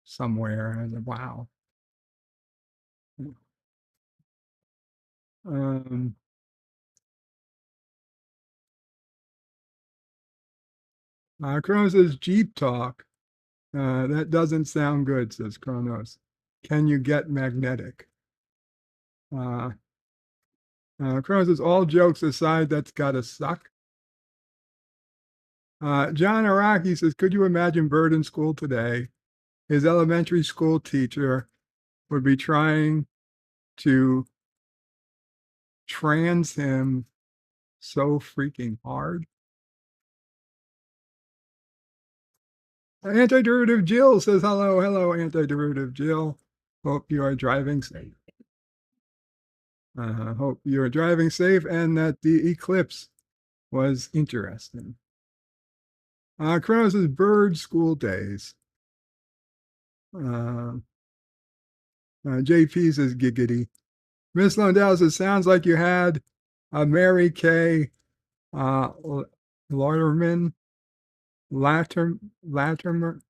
somewhere and I said, wow. Kronos says Jeep talk. That doesn't sound good, says Kronos. Can you get magnetic? Kronos says, all jokes aside, that's gotta suck. John Araki says, could you imagine Bird in school today? his elementary school teacher would be trying to trans him so freaking hard. Antiderivative Jill says hello, hello, Antiderivative Jill. Hope you are driving safe. Hope you are driving safe and that the eclipse was interesting. Kronos says bird school days. JP says giggity. Miss Lundell says sounds like you had a Mary Kay Latimer,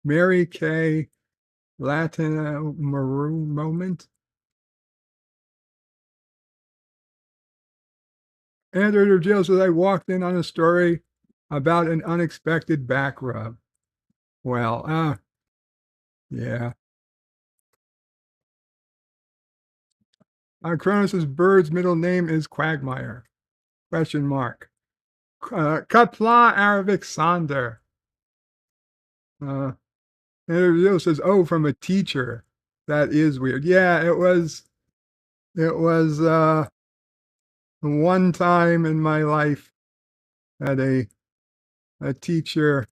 Mary Kay Latimer moment. Andrew Jill says I walked in on a story about an unexpected back rub. Well, yeah. Kronos' bird's middle name is Quagmire. Question mark. Kapla Arabic Sander. Andrew says, oh, from a teacher. That is weird. Yeah, it was one time in my life that a teacher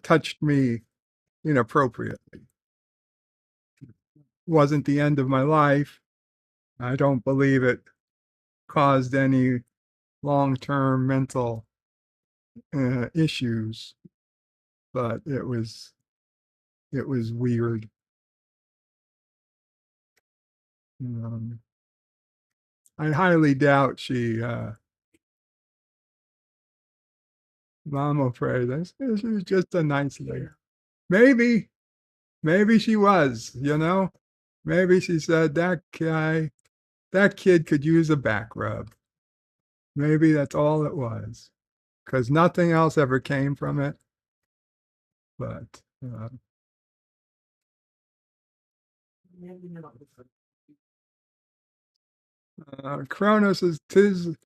touched me inappropriately. Wasn't the end of my life. I don't believe it caused any long-term mental issues, but it was weird. I highly doubt she I'm afraid she was just a nice lady. Maybe she was, maybe she said that kid could use a back rub. Maybe that's all it was, because nothing else ever came from it. But Kronos says this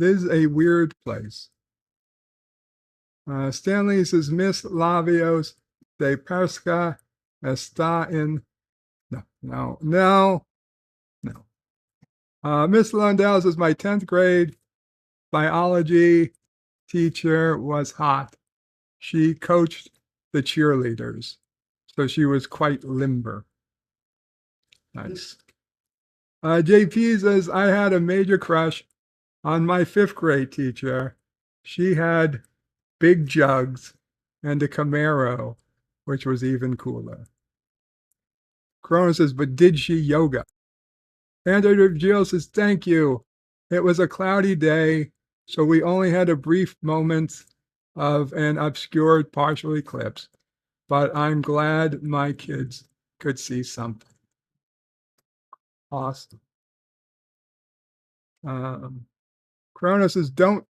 is a weird place. Stanley says Miss Lavios de Persca está in no. Miss Lundell says my 10th grade biology teacher was hot. She coached the cheerleaders, so she was quite limber. Nice. JP says I had a major crush on my 5th grade teacher. She had big jugs and a Camaro, which was even cooler. Cronin says, but did she yoga? Andrew Jill says, thank you. It was a cloudy day, so we only had a brief moment of an obscured partial eclipse, but I'm glad my kids could see something. Awesome. Cronus says, don't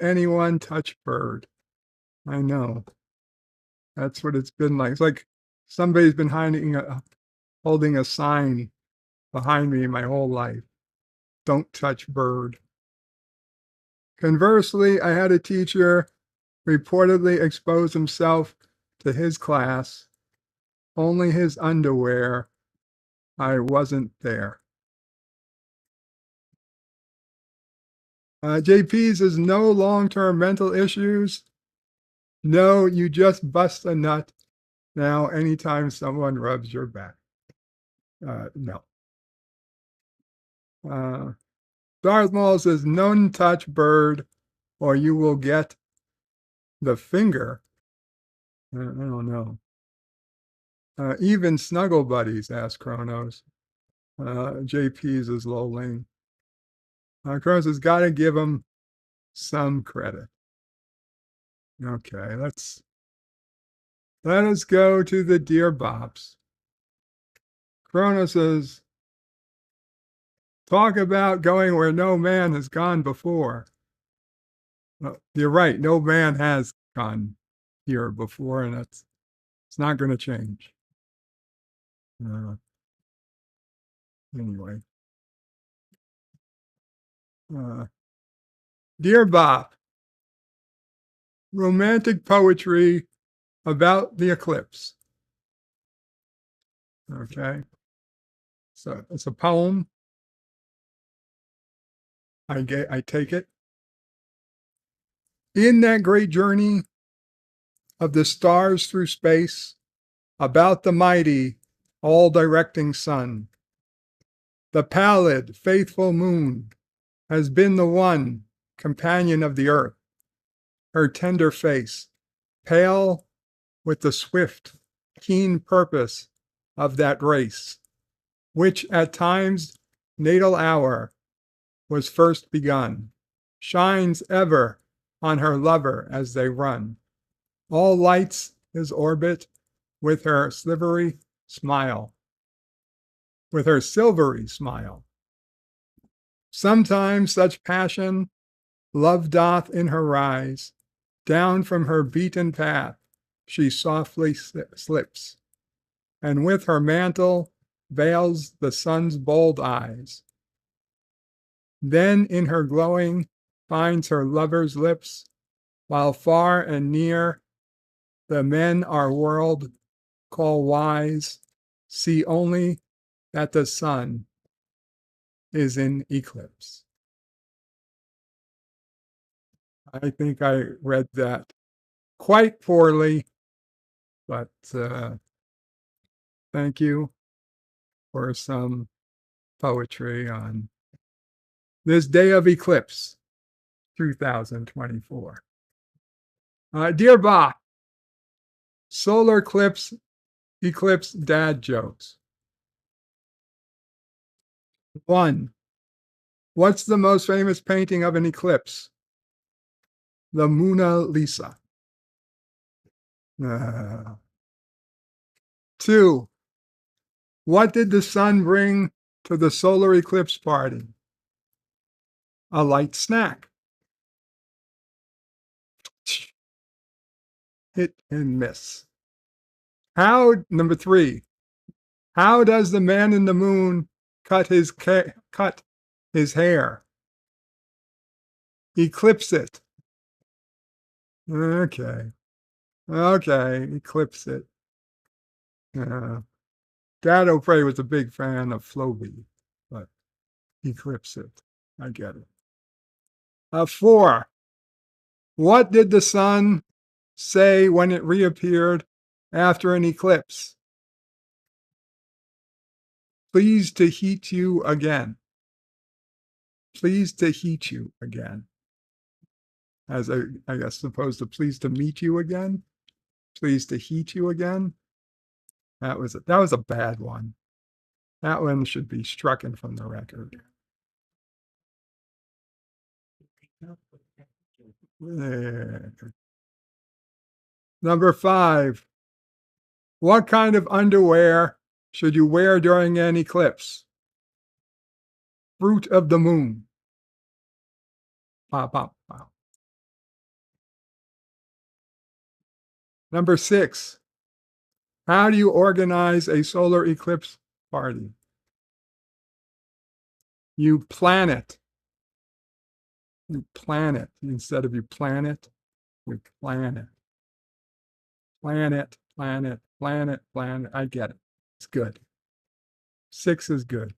anyone touch bird. I know. That's what it's been like. It's like somebody's been holding a sign behind me my whole life. Don't touch bird. Conversely, I had a teacher reportedly expose himself to his class, only his underwear. I wasn't there. JP says, no long-term mental issues. No, you just bust a nut now anytime someone rubs your back. No. Darth Maul says, none touch bird or you will get the finger. I don't know. Even snuggle buddies, asked Kronos. JP's is lolling. Kronos has got to give him some credit. Okay, let us go to the Dear Bops. Kronos says, talk about going where no man has gone before. You're right, no man has gone here before, and it's not going to change. Anyway. Dear Bop, romantic poetry about the eclipse. Okay. So it's a poem. I take it. In that great journey of the stars through space, about the mighty, all-directing sun, the pallid, faithful moon has been the one companion of the earth, her tender face, pale with the swift, keen purpose of that race, which at times natal hour was first begun, shines ever on her lover as they run. All lights his orbit with her silvery smile. Sometimes such passion love doth in her rise, down from her beaten path she softly slips, and with her mantle veils the sun's bold eyes. Then in her glowing finds her lover's lips, while far and near the men our world call wise see only that the sun is in eclipse. I think I read that quite poorly, but thank you for some poetry on this day of eclipse, 2024. Dear Ba, solar eclipse dad jokes. 1. What's the most famous painting of an eclipse? The Mona Lisa. 2. What did the sun bring to the solar eclipse party? A light snack. Hit and miss. Number 3. How does the man in the moon cut his hair? Eclipse it. Okay, eclipse it. Dad O'Prey was a big fan of Floby, but eclipse it. I get it. 4. What did the sun say when it reappeared after an eclipse? Pleased to heat you again. Pleased to heat you again. As I guess opposed to pleased to meet you again. Pleased to heat you again. That was a bad one. That one should be stricken from the record. Number 5. What kind of underwear should you wear during an eclipse? Fruit of the moon. Pop, pop, pop. Number 6. How do you organize a solar eclipse party? You plan it. You plan it. Instead of you plan it, you plan it. Plan it, plan it, plan it, plan it. I get it. It's good. 6 is good.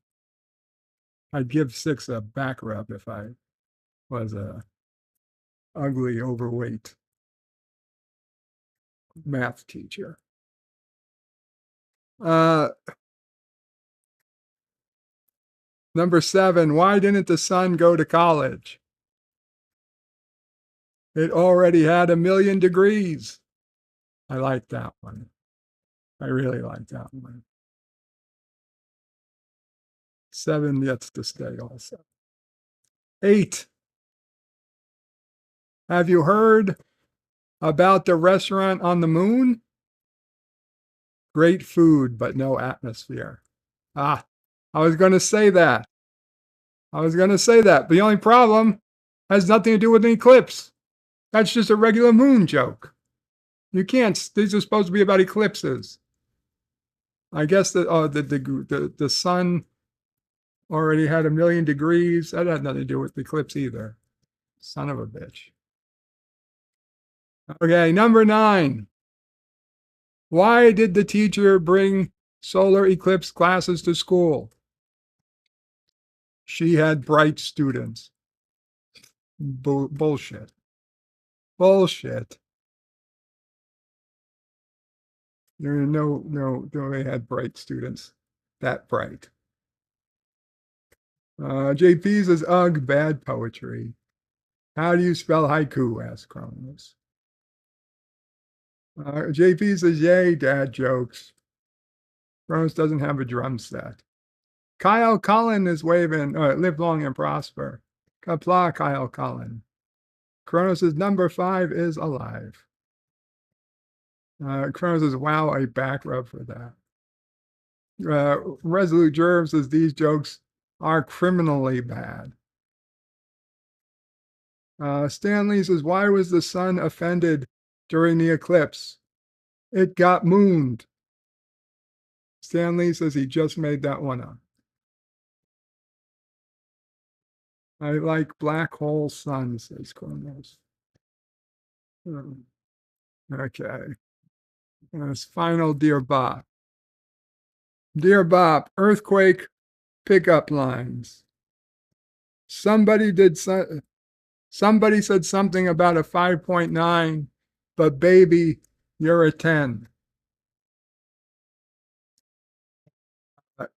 I'd give 6 a back rub if I was a ugly, overweight math teacher. Number 7, why didn't the sun go to college? It already had 1,000,000 degrees. I like that one. I really like that one. 7 gets to stay also. 8. Have you heard about the restaurant on the moon? Great food, but no atmosphere. I was going to say that. The only problem has nothing to do with an eclipse. That's just a regular moon joke. You can't. These are supposed to be about eclipses. I guess the sun already had 1,000,000 degrees. That had nothing to do with the eclipse either. Son of a bitch. Okay, number 9. Why did the teacher bring solar eclipse classes to school? She had bright students. Bullshit. Bullshit. No, they had bright students. That bright. JP says, ugh, bad poetry. How do you spell haiku? Asked Kronos. JP says, yay, dad jokes. Kronos doesn't have a drum set. Kyle Cullen is waving, live long and prosper. Kapla, Kyle Cullen. Kronos says, number 5 is alive. Kronos says, wow, a back rub for that. Resolute Gerv says, these jokes are criminally bad. Stanley says, why was the sun offended during the eclipse? It got mooned. Stanley says he just made that one up. I like black hole sun, says Kronos. Okay. This final Dear Bob. Dear Bob, earthquake pickup lines. Somebody said something about a 5.9, but baby, you're a 10.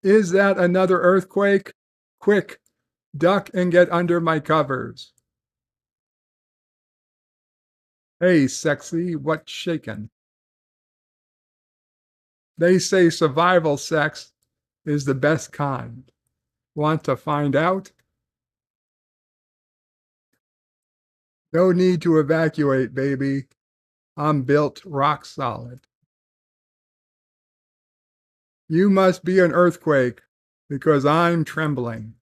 Is that another earthquake? Quick, duck and get under my covers. Hey, sexy, what's shaking? They say survival sex is the best kind. Want to find out? No need to evacuate, baby. I'm built rock solid. You must be an earthquake because I'm trembling.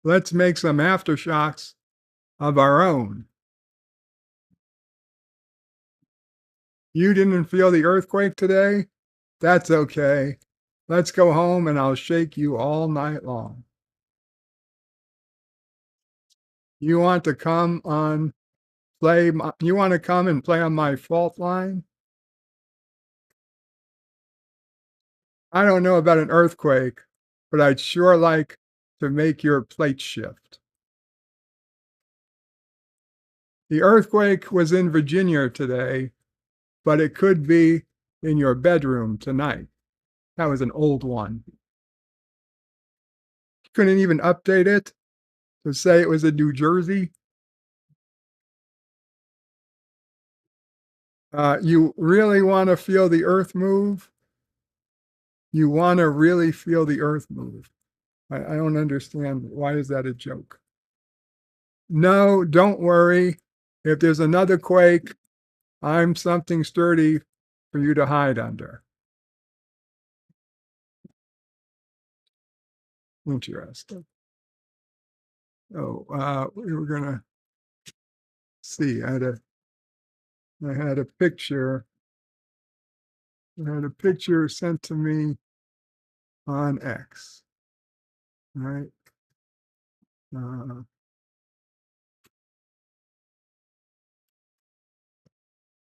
Let's make some aftershocks of our own. You didn't feel the earthquake today? That's okay. Let's go home and I'll shake you all night long. You want to come and play on my fault line? I don't know about an earthquake, but I'd sure like to make your plate shift. The earthquake was in Virginia today, but it could be in your bedroom tonight. That was an old one. Couldn't even update it to say it was in New Jersey. You really want to feel the earth move? You want to really feel the earth move. I don't understand. Why is that a joke? No, don't worry. If there's another quake, I'm something sturdy for you to hide under. Interesting. Oh, we were gonna see. I had a picture. I had a picture sent to me on X. All right.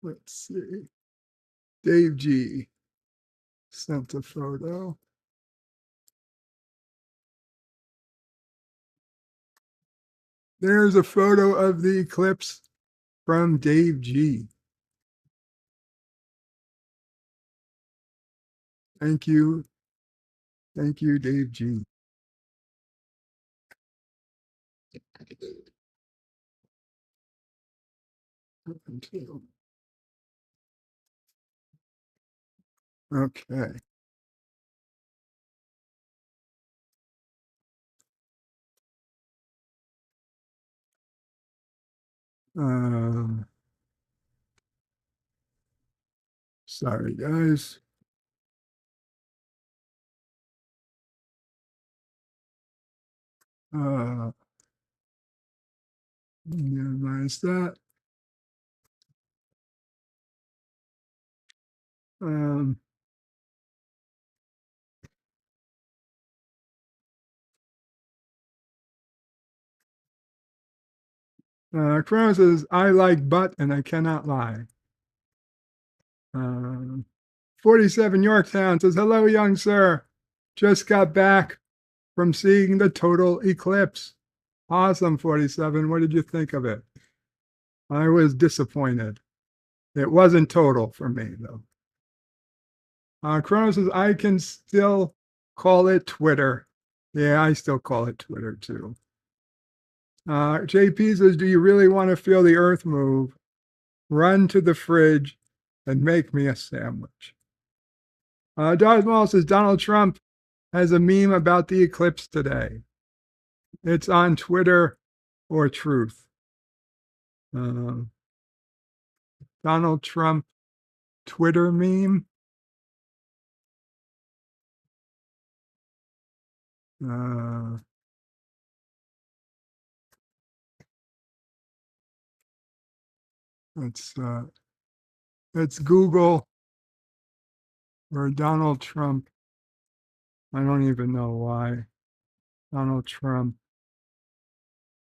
Let's see. Dave G sent a photo. There's a photo of the eclipse from Dave G. Thank you. Thank you, Dave G. Okay. Sorry, guys. Minimize that. Crown says, I like butt and I cannot lie. Uh, 47 Yorktown says, hello, young sir. Just got back from seeing the total eclipse. Awesome, 47. What did you think of it? I was disappointed. It wasn't total for me, though. Chrono says, I can still call it Twitter. Yeah, I still call it Twitter, too. JP says, do you really want to feel the earth move? Run to the fridge and make me a sandwich. Darth Maul says, Donald Trump has a meme about the eclipse today. It's on Twitter or Truth. Donald Trump Twitter meme. Let's Google or Donald Trump. I don't even know why. Donald Trump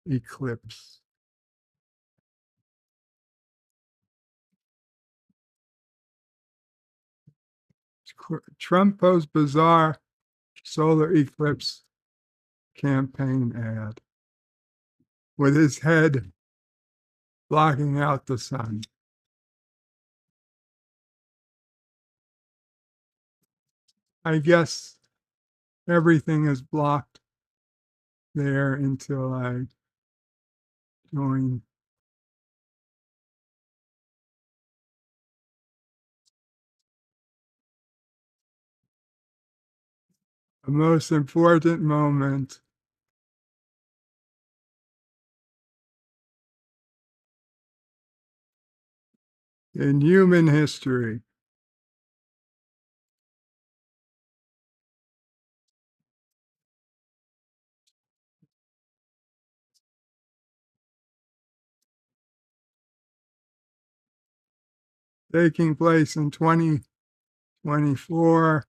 eclipse. Trump posts bizarre solar eclipse campaign ad with his head blocking out the sun. I guess everything is blocked there until I join. The most important moment in human history. Taking place in 2024.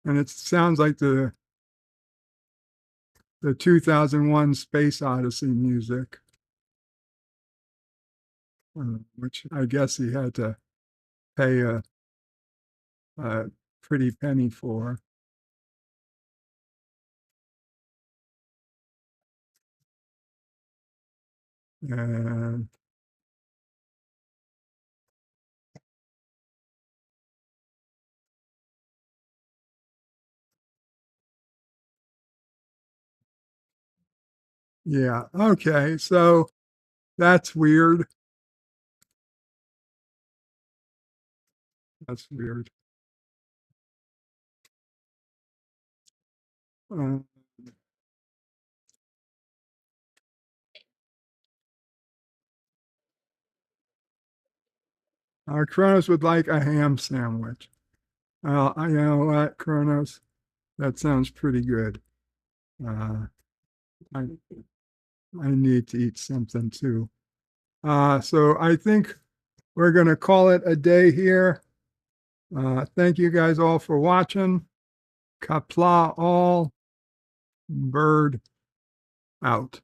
And it sounds like the 2001 Space Odyssey music, which I guess he had to pay a pretty penny for. And yeah, okay, so that's weird. That's weird. Kronos would like a ham sandwich. Well, you know what, Kronos? That sounds pretty good. I need to eat something too. So I think we're going to call it a day here. Thank you guys all for watching. Kapla all. Bird out.